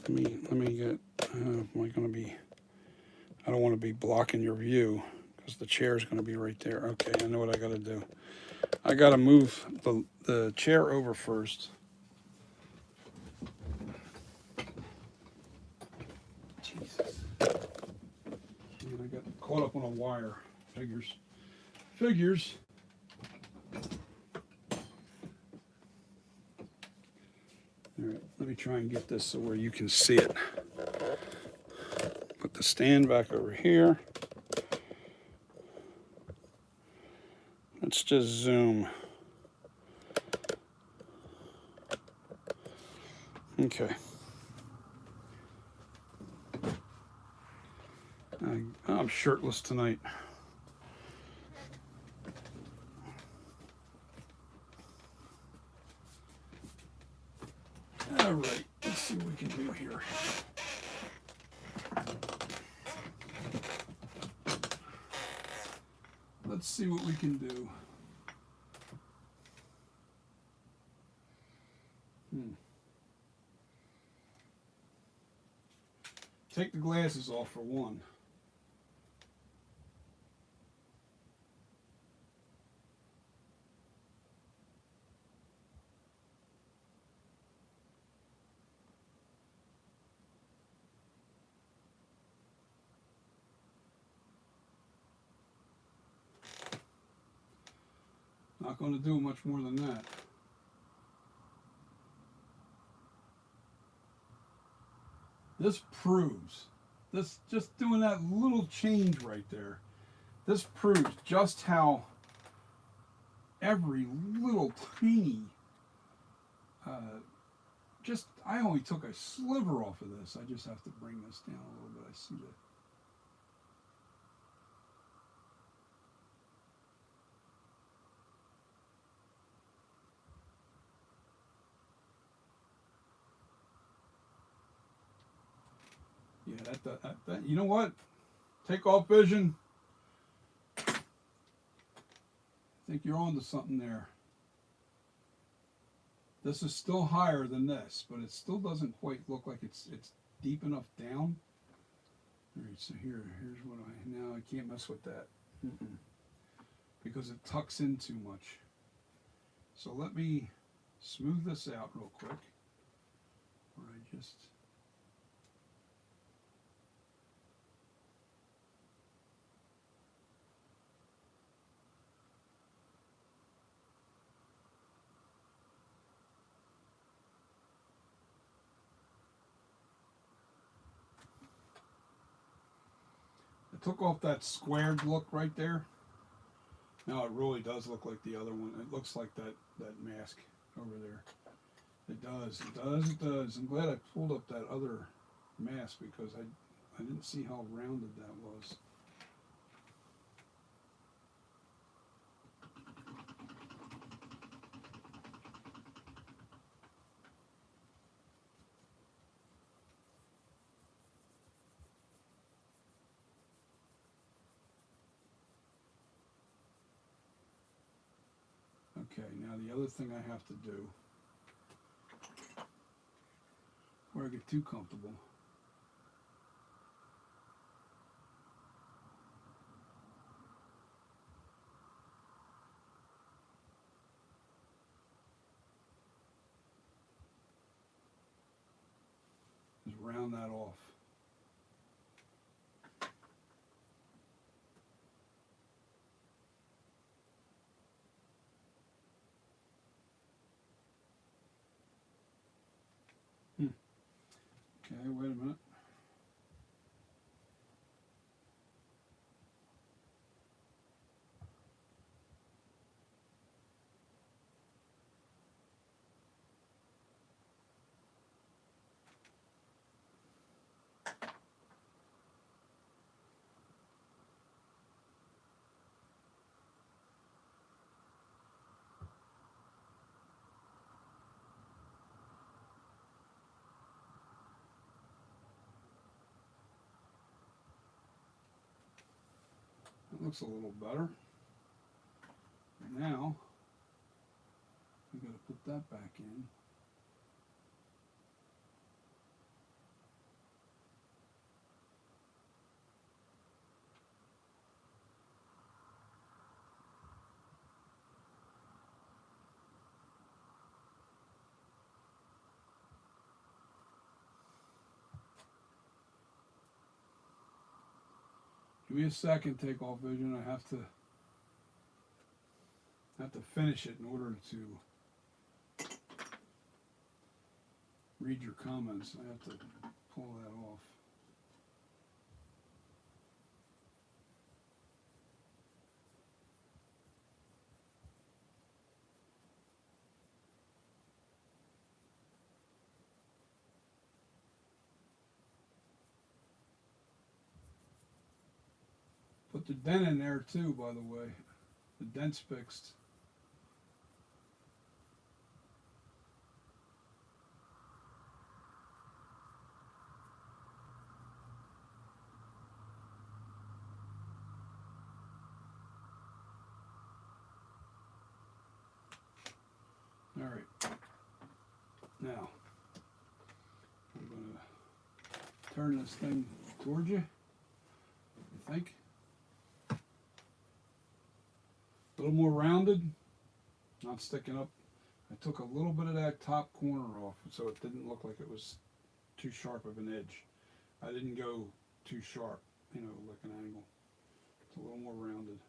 Speaker 1: Let me get, am I going to be, I don't want to be blocking your view because the chair is going to be right there. Okay, I know what I got to do. I got to move the chair over first. Jesus. Man, I got caught up on a wire. Figures. All right, let me try and get this so where you can see it. Put the stand back over here. Let's just zoom. Okay. I'm shirtless tonight. All right, let's see what we can do here. Let's see what we can do. Take the glasses off for one. Not going to do much more than that. This proves, this just doing that little change right there, this proves just how every little tiny, I only took a sliver off of this. I just have to bring this down a little bit. I see that. Yeah, that you know what? Take off vision. I think you're onto something there. This is still higher than this, but it still doesn't quite look like it's deep enough down. All right, so here's what now I can't mess with that because it tucks in too much. So let me smooth this out real quick. Or I just. Took off that squared look right there. Now it really does look like the other one. It looks like that mask over there. It does, it does, it does. I'm glad I pulled up that other mask because I didn't see how rounded that was. Okay, now the other thing I have to do, where I get too comfortable, is round that off. Okay, wait a minute. That looks a little better. Now, we got to put that back in. Give me a second, take off vision. I have to finish it in order to read your comments. I have to pull that off. Put the dent in there too, by the way. The dent's fixed. All right. Now, I'm going to turn this thing towards you. I think. A little more rounded, not sticking up. I took a little bit of that top corner off so it didn't look like it was too sharp of an edge. I didn't go too sharp, you know, like an angle. It's a little more rounded.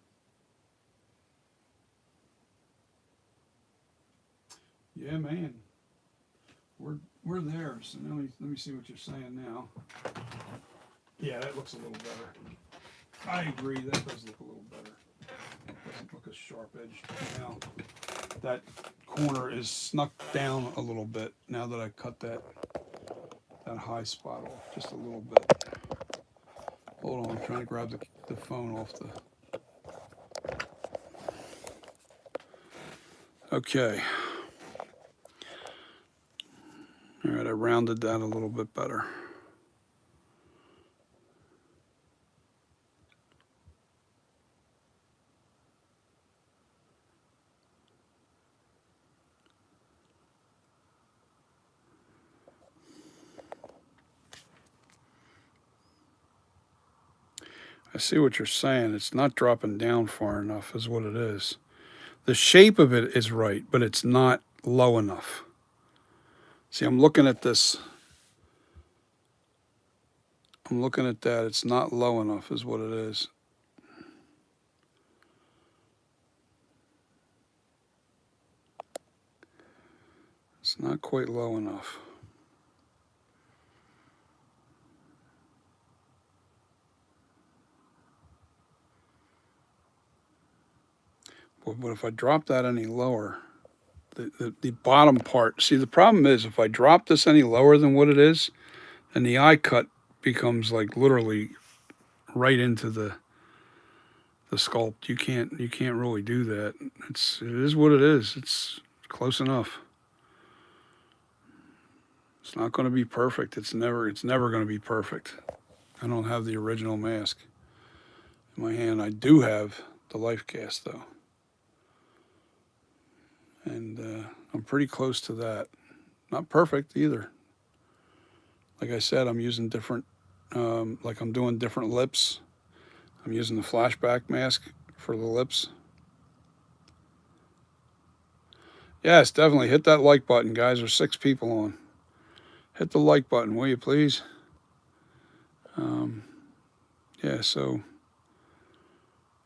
Speaker 1: Yeah, man. We're there. So now let me see what you're saying now. Yeah, that looks a little better. I agree, that does look a little better. It doesn't look as sharp edged now. That corner is snuck down a little bit now that I cut that high spot off just a little bit. Hold on, I'm trying to grab the phone off the. Okay. All right, I rounded that a little bit better. I see what you're saying. It's not dropping down far enough is what it is. The shape of it is right, but it's not low enough. See, I'm looking at this. I'm looking at that. It's not low enough is what it is. It's not quite low enough. But if I drop that any lower, the bottom part, see the problem is if I drop this any lower than what it is, then the eye cut becomes like literally right into the sculpt. You can't really do that. It is what it is. It's close enough. It's not going to be perfect. It's never going to be perfect. I don't have the original mask in my hand. I do have the life cast though. And I'm pretty close to that. Not perfect either. Like I said, I'm using different, like I'm doing different lips. I'm using the flashback mask for the lips. Yes, definitely hit that like button, guys. There's 6 people on. Hit the like button, will you please? Yeah, so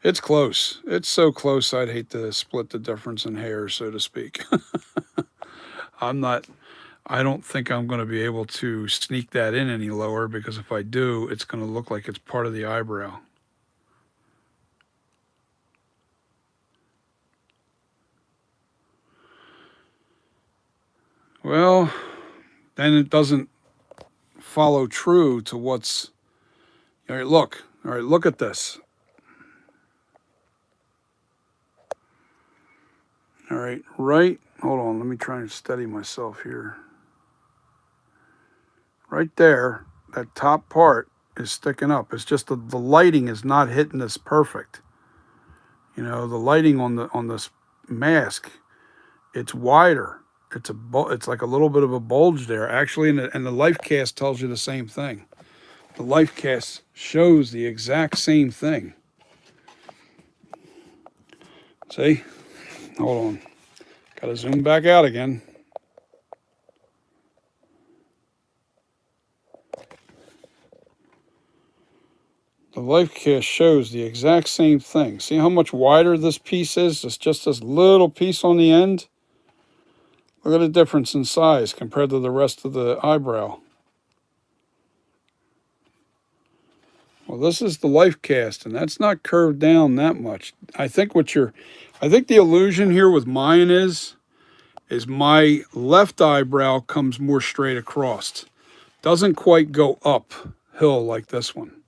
Speaker 1: it's close. It's so close, I'd hate to split the difference in hair, so to speak. I don't think I'm going to be able to sneak that in any lower because if I do, it's going to look like it's part of the eyebrow. Well, then it doesn't follow true to what's. All right, look at this. All right, hold on, let me try and steady myself here. Right there, that top part is sticking up. It's just the lighting is not hitting this perfect. You know, the lighting on this mask, it's wider. It's like a little bit of a bulge there. Actually, and the life cast tells you the same thing. The life cast shows the exact same thing. See? Hold on. Got to zoom back out again. The life cast shows the exact same thing. See how much wider this piece is? It's just this little piece on the end. Look at the difference in size compared to the rest of the eyebrow. Well, this is the life cast, and that's not curved down that much. I think the illusion here with mine is my left eyebrow comes more straight across. Doesn't quite go uphill like this one.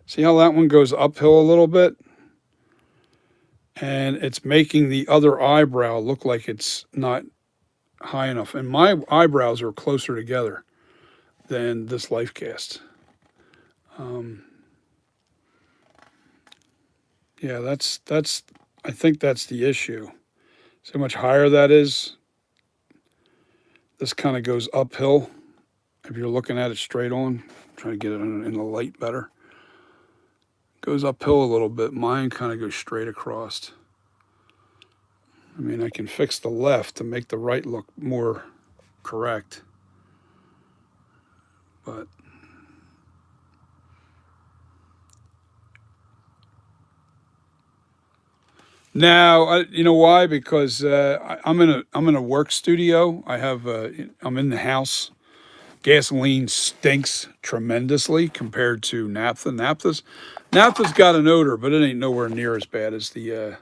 Speaker 1: See how that one goes uphill a little bit? And it's making the other eyebrow look like it's not high enough. And my eyebrows are closer together than this life cast. Yeah, I think that's the issue. See how much higher that is? this kind of goes uphill. If you're looking at it straight on, trying to get it in the light better. Goes uphill a little bit. Mine kind of goes straight across. I mean, I can fix the left to make the right look more correct. But now, you know why? Because I'm in a work studio. I'm in the house. Gasoline stinks tremendously compared to naphtha. Naphtha's got an odor, but it ain't nowhere near as bad as the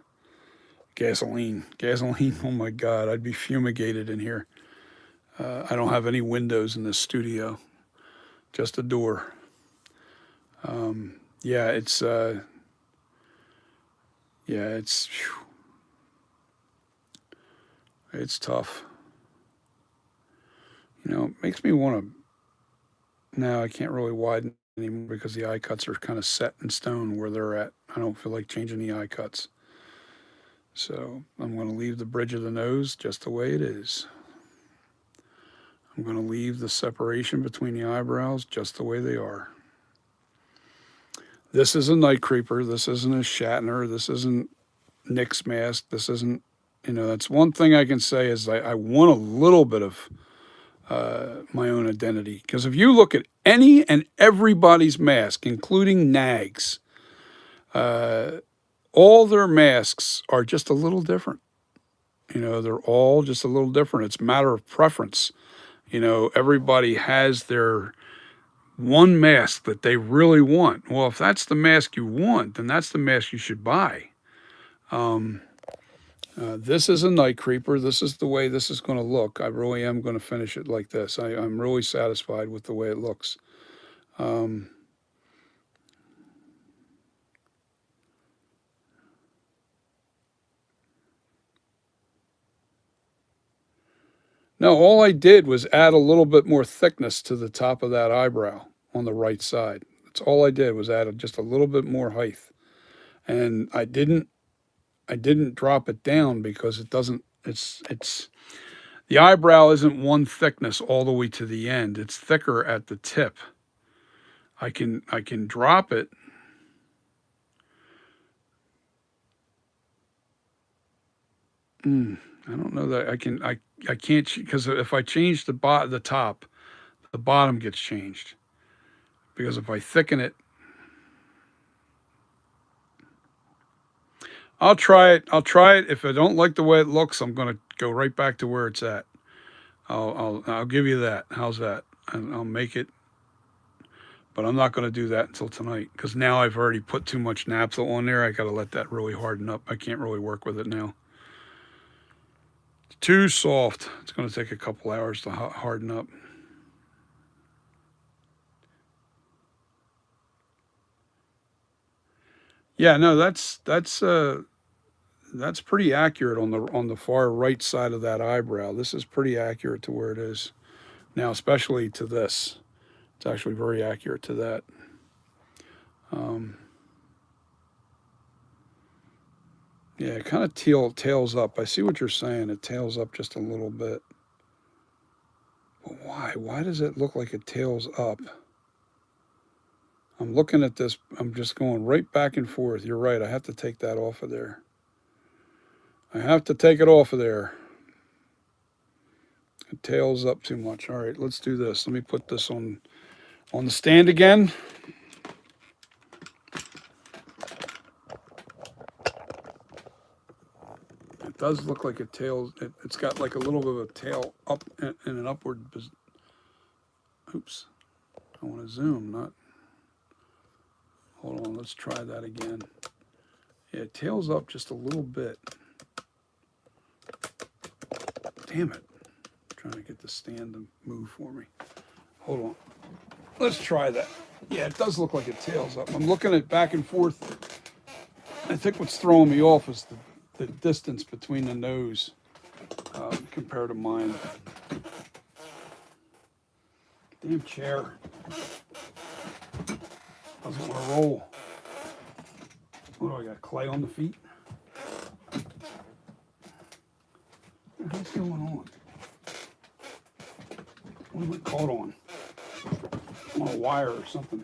Speaker 1: gasoline. Gasoline, oh my God, I'd be fumigated in here. I don't have any windows in this studio, just a door. Yeah, it's tough. You know, it makes me want to. Now I can't really widen anymore because the eye cuts are kind of set in stone where they're at. I don't feel like changing the eye cuts. So I'm going to leave the bridge of the nose just the way it is. I'm going to leave the separation between the eyebrows just the way they are. This is a night creeper. This isn't a Shatner. This isn't Nick's mask. This isn't, that's one thing I can say is I want a little bit of my own identity. Because if you look at any and everybody's mask, including Nag's, all their masks are just a little different. They're all just a little different. It's a matter of preference. Everybody has their one mask that they really want. Well, if that's the mask you want, then that's the mask you should buy. This is a night creeper. This is the way this is going to look. I really am going to finish it like this. I'm really satisfied with the way it looks. No, all I did was add a little bit more thickness to the top of that eyebrow on the right side. That's all I did was add just a little bit more height. And I didn't drop it down because it doesn't it's the eyebrow isn't one thickness all the way to the end. It's thicker at the tip. I can drop it. I don't know that I can't because if I change the top, the bottom gets changed. Because if I thicken it, I'll try it. If I don't like the way it looks, I'm going to go right back to where it's at. I'll give you that. How's that? And I'll make it, but I'm not going to do that until tonight because now I've already put too much naphtha on there. I got to let that really harden up. I can't really work with it now. It's too soft. It's going to take a couple hours to harden up. Yeah, no, that's pretty accurate on the far right side of that eyebrow. This is pretty accurate to where it is now, especially to this. It's actually very accurate to that. Yeah, it kind of tails up. I see what you're saying. It tails up just a little bit. But why? Why does it look like it tails up? I'm looking at this. I'm just going right back and forth. You're right. I have to take that off of there. I have to take it off of there. It tails up too much. All right, let's do this. Let me put this on the stand again. It does look like it tails. It's got like a little bit of a tail up in an upward. Oops. I want to zoom, not. Hold on, let's try that again. Yeah, it tails up just a little bit. Damn it. I'm trying to get the stand to move for me. Hold on. Let's try that. Yeah, it does look like it tails up. I'm looking at back and forth. I think what's throwing me off is the distance between the nose compared to mine. Damn chair. Doesn't want to roll. What do I got? Clay on the feet? What's going on? What am I caught on? On a wire or something.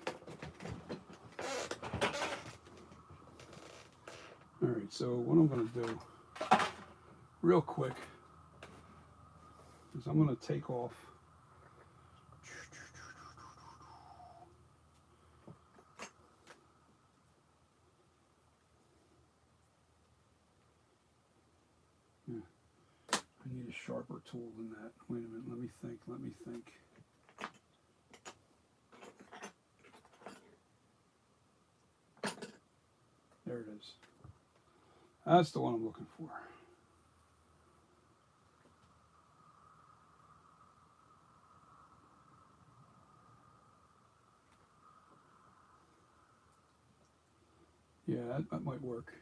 Speaker 1: All right, so what I'm going to do real quick is I'm going to take off I need a sharper tool than that. Wait a minute, let me think. There it is. That's the one I'm looking for. Yeah, that might work.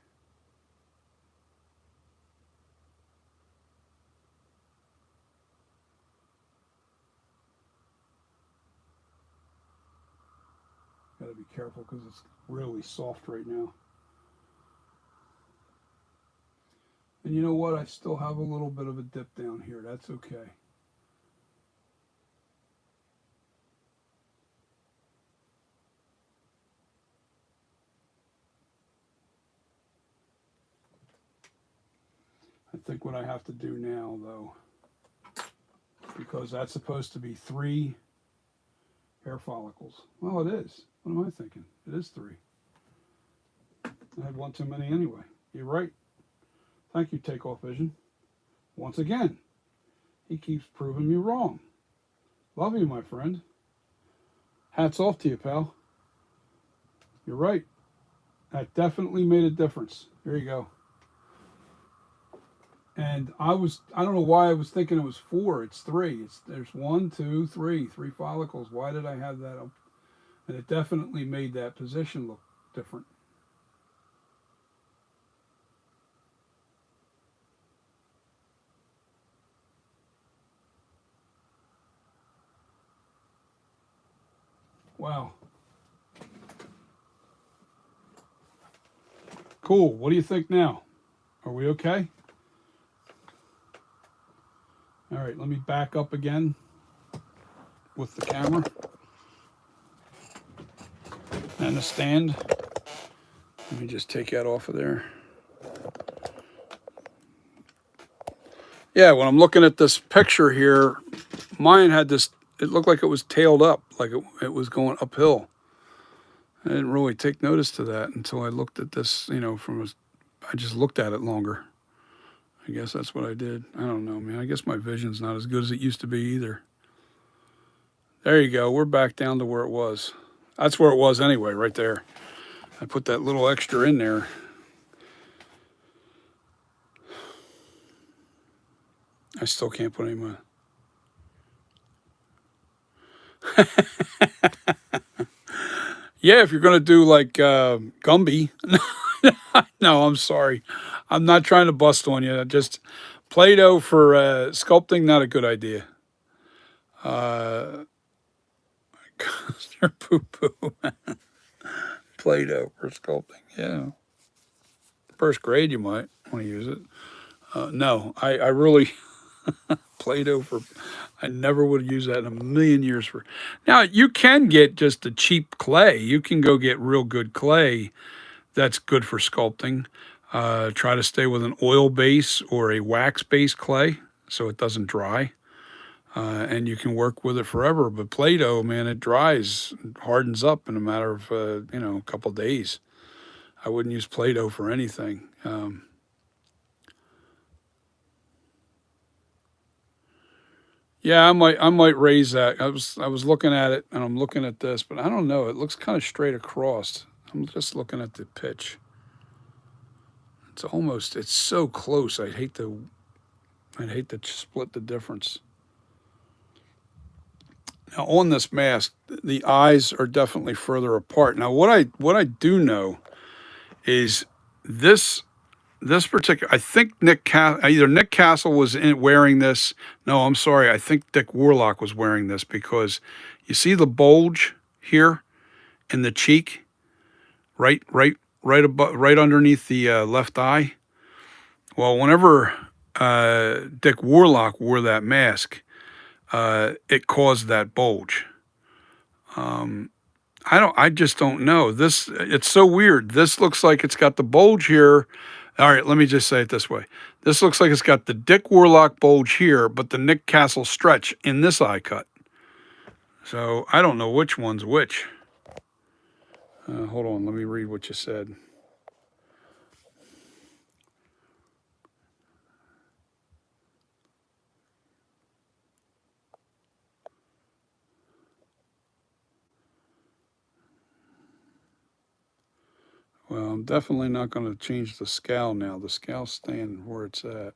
Speaker 1: Gotta be careful because it's really soft right now. And you know what? I still have a little bit of a dip down here. That's okay. I think what I have to do now, though, because that's supposed to be 3 hair follicles. Well, it is. What am I thinking? It is 3. I had one too many anyway. You're right. Thank you, Takeoff Vision. Once again, he keeps proving me wrong. Love you, my friend. Hats off to you, pal. You're right. That definitely made a difference. There you go. And I don't know why I was thinking it was 4. It's 3. There's 1, 2, 3 follicles. Why did I have that up? And it definitely made that position look different. Wow. Cool. What do you think now? Are we okay? All right, let me back up again with the camera and the stand. Let me just take that off of there. Yeah, when I'm looking at this picture here, mine had this, it looked like it was tailed up, like it was going uphill. I didn't really take notice to that until I looked at this, I just looked at it longer. I guess that's what I did. I don't know, man. I guess my vision's not as good as it used to be either. There you go. We're back down to where it was. That's where it was anyway, right there. I put that little extra in there. I still can't put any more. Yeah, if you're going to do like Gumby. No, I'm sorry. I'm not trying to bust on you. Just Play-Doh for sculpting, not a good idea. Your poo-poo. Play-Doh for sculpting, yeah. First grade, you might want to use it. No, I really, Play-Doh for, I never would use that in a million years. Now, you can get just a cheap clay. You can go get real good clay that's good for sculpting. Try to stay with an oil base or a wax-based clay so it doesn't dry. And you can work with it forever. But Play-Doh, man, it dries, hardens up in a matter of, a couple of days. I wouldn't use Play-Doh for anything. Yeah, I might raise that. I was looking at it, and I'm looking at this, but I don't know. It looks kind of straight across. I'm just looking at the pitch. It's so close. I'd hate to split the difference. Now on this mask, the eyes are definitely further apart. Now what I do know is this particular. I think either Nick Castle was wearing this. No, I'm sorry. I think Dick Warlock was wearing this because you see the bulge here in the cheek, right above, right underneath the left eye. Well, whenever Dick Warlock wore that mask, it caused that bulge. I just don't know. It's so weird. This looks like it's got the bulge here. All right, let me just say it this way. This looks like it's got the Dick Warlock bulge here, but the Nick Castle stretch in this eye cut. So I don't know which one's which. Hold on, let me read what you said. Well, I'm definitely not going to change the scowl now. The scowl's staying where it's at.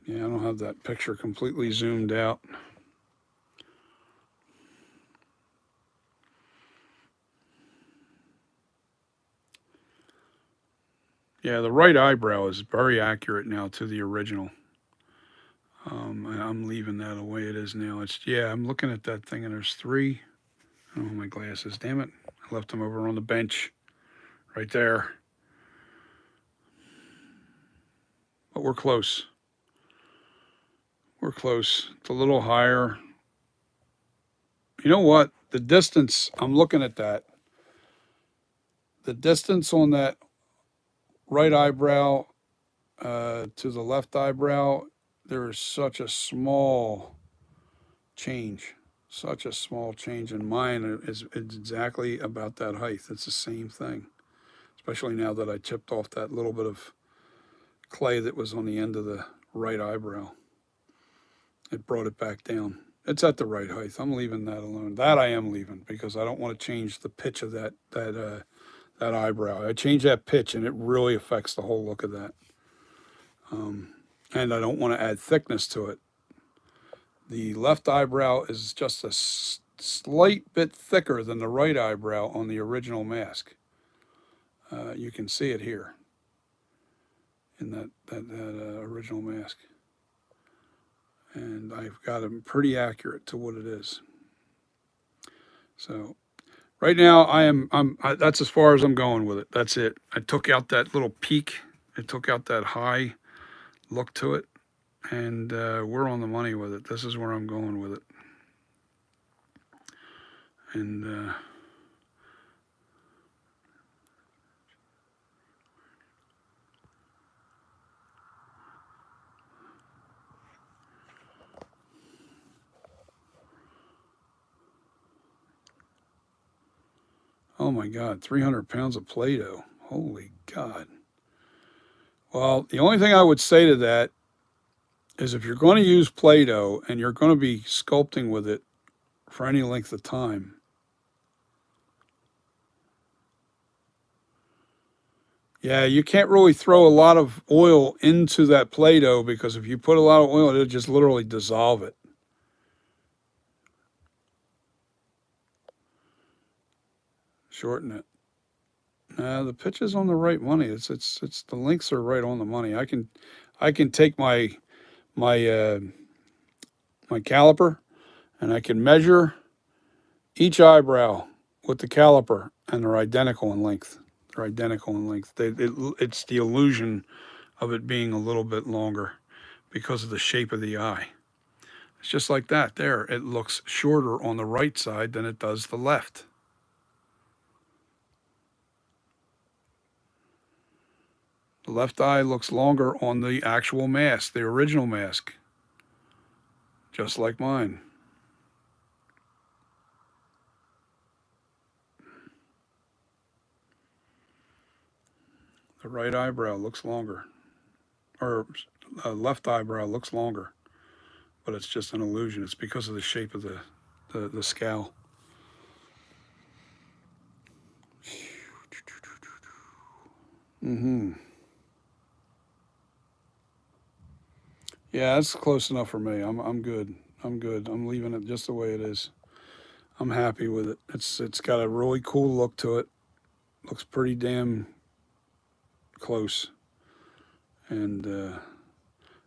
Speaker 1: Yeah, I don't have that picture completely zoomed out. Yeah, the right eyebrow is very accurate now to the original. I'm leaving that the way it is now. I'm looking at that thing and there's three. Oh, my glasses, damn it. I left them over on the bench right there. But we're close. We're close. It's a little higher. You know what? The distance, I'm looking at that. The distance on that right eyebrow to the left eyebrow, there is such a small change. Such a small change. And mine is exactly about that height. It's the same thing. Especially now that I chipped off that little bit of clay that was on the end of the right eyebrow. It brought it back down. It's at the right height. I'm leaving that alone. That I am leaving because I don't want to change the pitch of that eyebrow. I change that pitch and it really affects the whole look of that. And I don't want to add thickness to it. The left eyebrow is just a slight bit thicker than the right eyebrow on the original mask. You can see it here in that original mask. And I've got them pretty accurate to what it is. So right now that's as far as I'm going with it. That's it. I took out that little peak. I took out that high look to it, and we're on the money with it. This is where I'm going with it. And oh my God, 300 pounds of Play-Doh. Holy God. Well, the only thing I would say to that is if you're going to use Play-Doh and you're going to be sculpting with it for any length of time, yeah, you can't really throw a lot of oil into that Play-Doh because if you put a lot of oil, it'll just literally dissolve it. Shorten it. The pitch is on the right money. It's the links are right on the money. I can take my my caliper and I can measure each eyebrow with the caliper, and they're identical in length. They're identical in length. It's the illusion of it being a little bit longer because of the shape of the eye. It's just like that. There, it looks shorter on the right side than it does the left. The left eye looks longer on the actual mask, the original mask, just like mine. The right eyebrow looks longer, or left eyebrow looks longer, but it's just an illusion. It's because of the shape of the scowl. Mm-hmm. Yeah, that's close enough for me. I'm good. I'm good. I'm leaving it just the way it is. I'm happy with it. It's got a really cool look to it. Looks pretty damn close. And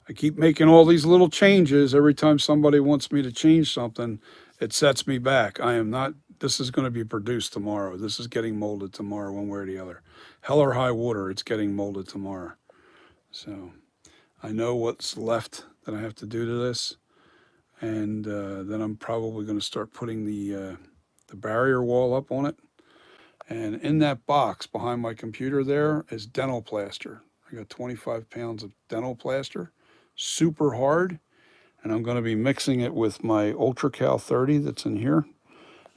Speaker 1: I keep making all these little changes. Every time somebody wants me to change something, it sets me back. I am not this is going to be produced tomorrow. This is getting molded tomorrow, one way or the other. Hell or high water, it's getting molded tomorrow. So I know what's left that I have to do to this, and then I'm probably going to start putting the barrier wall up on it. And in that box behind my computer there is dental plaster. I got 25 pounds of dental plaster, super hard, and I'm going to be mixing it with my Ultra Cal 30 that's in here.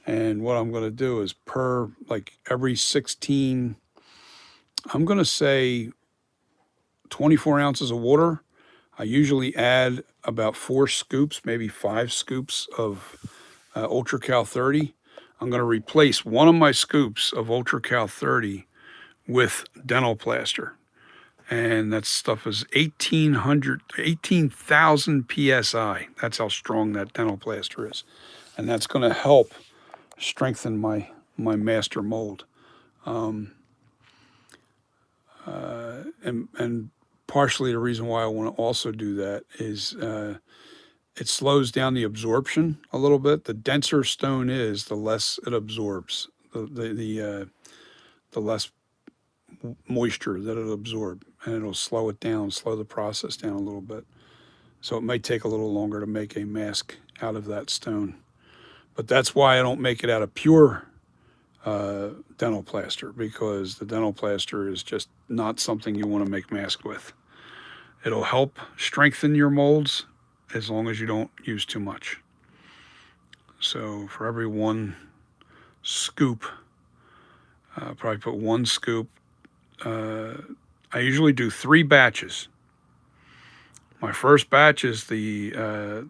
Speaker 1: And what I'm going to do is like every 16, I'm going to say 24 ounces of water. I usually add about 4 scoops, maybe 5 scoops of Ultra Cal 30. I'm going to replace one of my scoops of Ultra Cal 30 with dental plaster. And that stuff is 18,000 PSI. That's how strong that dental plaster is. And that's going to help strengthen my master mold. And partially the reason why I want to also do that is it slows down the absorption a little bit. The denser stone is, the less it absorbs, the less moisture that it'll absorb, and it'll slow it down, slow the process down a little bit. So it might take a little longer to make a mask out of that stone. But that's why I don't make it out of pure dental plaster, because the dental plaster is just not something you want to make mask with. It'll help strengthen your molds as long as you don't use too much. So for every 1 scoop, probably put 1 scoop. I usually do 3 batches. My first batch is the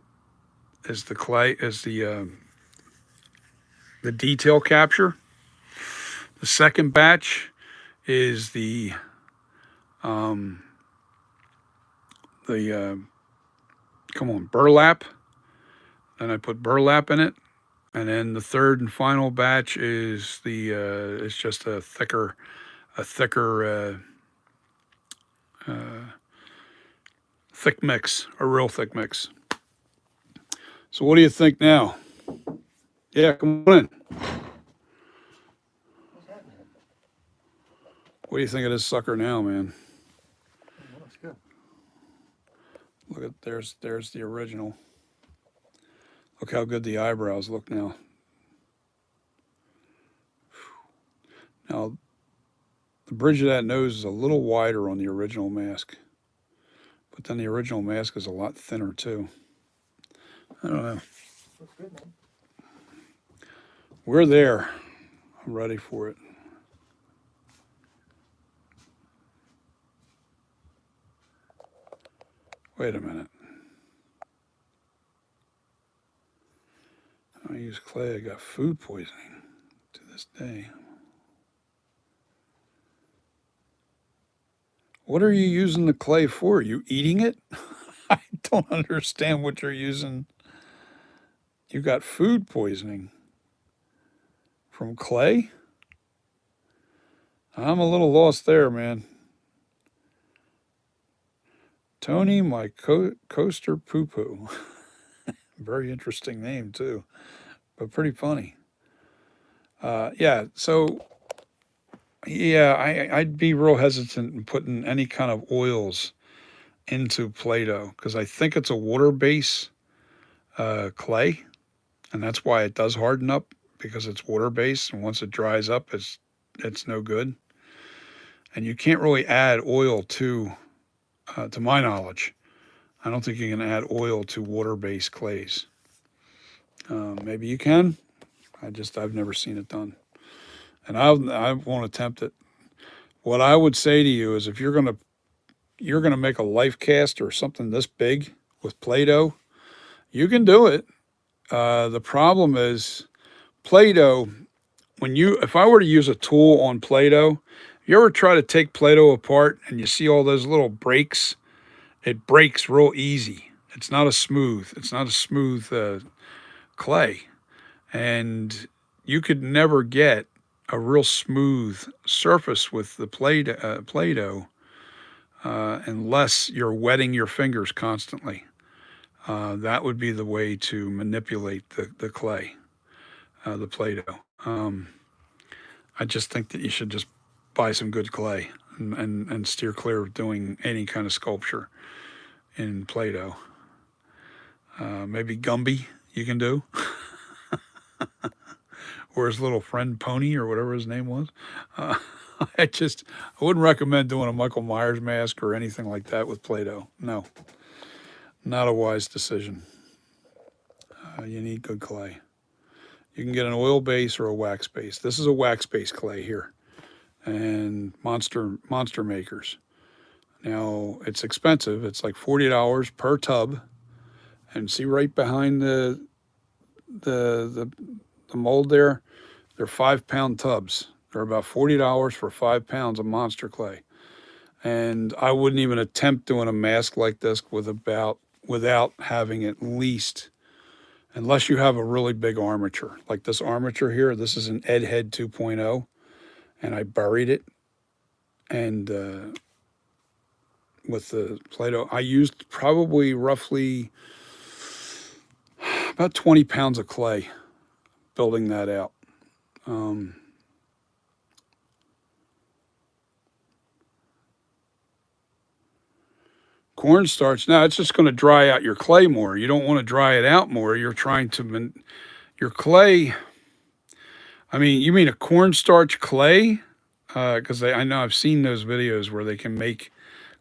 Speaker 1: detail capture. The second batch is the burlap. Then I put burlap in it, and then the third and final batch is it's just a thicker thick mix, a real thick mix. So what do you think now? Yeah, come on in. What do you think of this sucker now, man?
Speaker 4: That looks good.
Speaker 1: Look at there's the original. Look how good the eyebrows look now. Now, the bridge of that nose is a little wider on the original mask, but then the original mask is a lot thinner too. I don't know.
Speaker 4: Looks good, man.
Speaker 1: We're there. I'm ready for it. Wait a minute. I use clay. I got food poisoning to this day. What are you using the clay for? Are you eating it? I don't understand what you're using. You got food poisoning from clay? I'm a little lost there, man. Tony, my coaster poo-poo. Very interesting name, too, but pretty funny. Yeah, so, yeah, I'd be real hesitant in putting any kind of oils into Play-Doh, because I think it's a water-based clay, and that's why it does harden up, because it's water-based, and once it dries up, it's no good. And you can't really add oil to my knowledge, I don't think you can add oil to water-based clays. Maybe you can. I've never seen it done, and I won't attempt it. What I would say to you is, if you're gonna make a life cast or something this big with Play-Doh, you can do it. The problem is Play-Doh. If I were to use a tool on Play-Doh, you ever try to take Play-Doh apart and you see all those little breaks? It breaks real easy. It's not a smooth clay, and you could never get a real smooth surface with the Play-Doh unless you're wetting your fingers constantly. That would be the way to manipulate the clay. the Play-Doh. I just think that you should just buy some good clay and steer clear of doing any kind of sculpture in Play-Doh. Maybe Gumby you can do, or his little friend Pony or whatever his name was. Uh, I wouldn't recommend doing a Michael Myers mask or anything like that with Play-Doh. No, not a wise decision. You need good clay. You can get an oil base or a wax base. This is a wax base clay here, and Monster Makers. Now it's expensive. It's like $40 per tub, and see right behind the the, the mold there, they're 5 pound tubs. They're about $40 for 5 pounds of monster clay. And I wouldn't even attempt doing a mask like this without having at least, unless you have a really big armature. Like this armature here, this is an Ed Head 2.0, and I buried it. And with the Play-Doh, I used probably roughly about 20 pounds of clay building that out. Um, Cornstarch, now it's just going to dry out your clay more. You don't want to dry it out more. You're trying to, your clay, I mean, you mean a cornstarch clay? Because I know I've seen those videos where they can make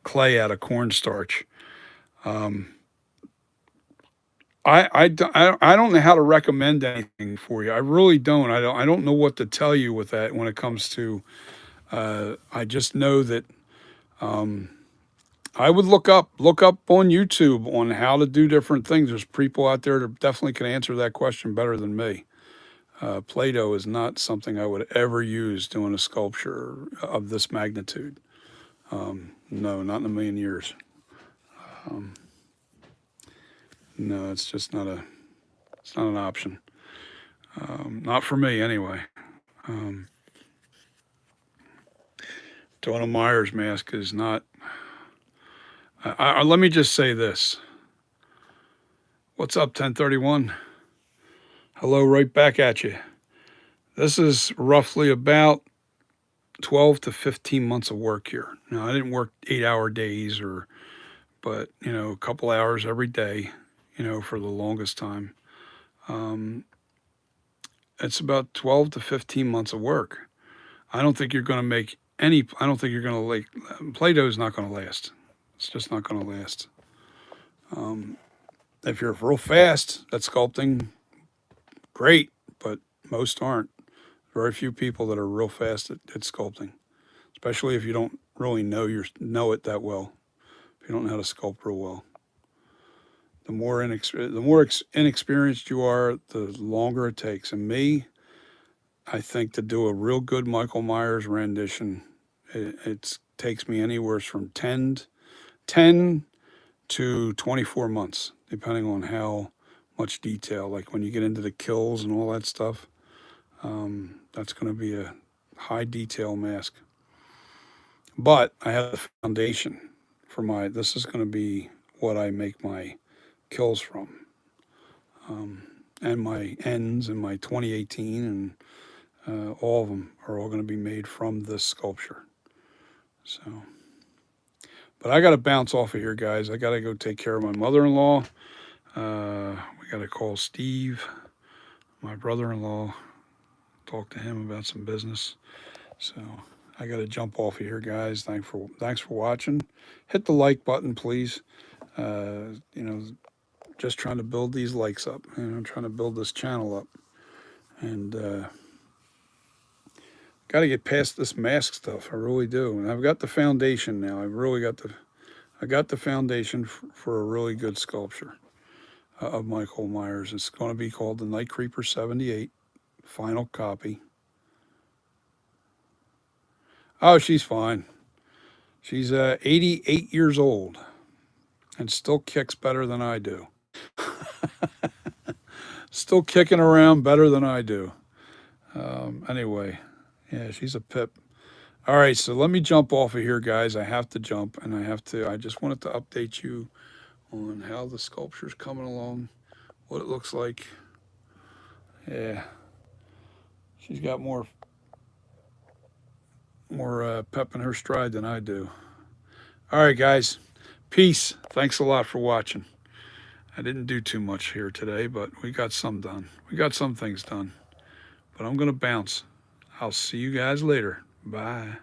Speaker 1: clay out of cornstarch. Um, I don't know how to recommend anything for you. I really don't. I don't know what to tell you with that when it comes to. I just know that I would look up on YouTube on how to do different things. There's people out there that definitely can answer that question better than me. Play-Doh is not something I would ever use doing a sculpture of this magnitude. No, not in a million years. Um, no, it's not an option. Not for me anyway. Um, doing a Myers mask is not. Let me just say this. What's up, 1031? Hello, right back at you. This is roughly about 12 to 15 months of work here. Now, I didn't work 8 hour days but, a couple hours every day, for the longest time. Um, it's about 12 to 15 months of work. I don't think you're going to I don't think you're going to Play-Doh is not going to last. It's just not going to last. Um, if you're real fast at sculpting, great, but most aren't. Very few people that are real fast at sculpting, especially if you don't really know it that well. If you don't know how to sculpt real well, the more inexperienced you are, the longer it takes. And me, I think to do a real good Michael Myers rendition, it takes me anywhere from 10 to 24 months, depending on how much detail. Like when you get into the kills and all that stuff, that's going to be a high detail mask. But I have the foundation for this is going to be what I make my kills from. And my ends and my 2018 and all of them are all going to be made from this sculpture. So, but I got to bounce off of here, guys. I got to go take care of my mother-in-law. We got to call Steve, my brother-in-law, talk to him about some business. So I got to jump off of here, guys. Thanks for watching. Hit the like button, please. Just trying to build these likes up. Trying to build this channel up, and got to get past this mask stuff. I really do. And I've got the foundation now. I got the foundation for a really good sculpture of Michael Myers. It's going to be called the Night Creeper 78, final copy. Oh, she's fine. She's 88 years old and still kicks better than I do. Still kicking around better than I do. Anyway, yeah, she's a pip. All right, so let me jump off of here, guys. I have to jump, and I just wanted to update you on how the sculpture's coming along, what it looks like. Yeah, She's got more pep in her stride than I do. All right, guys. Peace. Thanks a lot for watching. I didn't do too much here today, but we got some done. We got some things done. But I'm going to bounce. I'll see you guys later. Bye.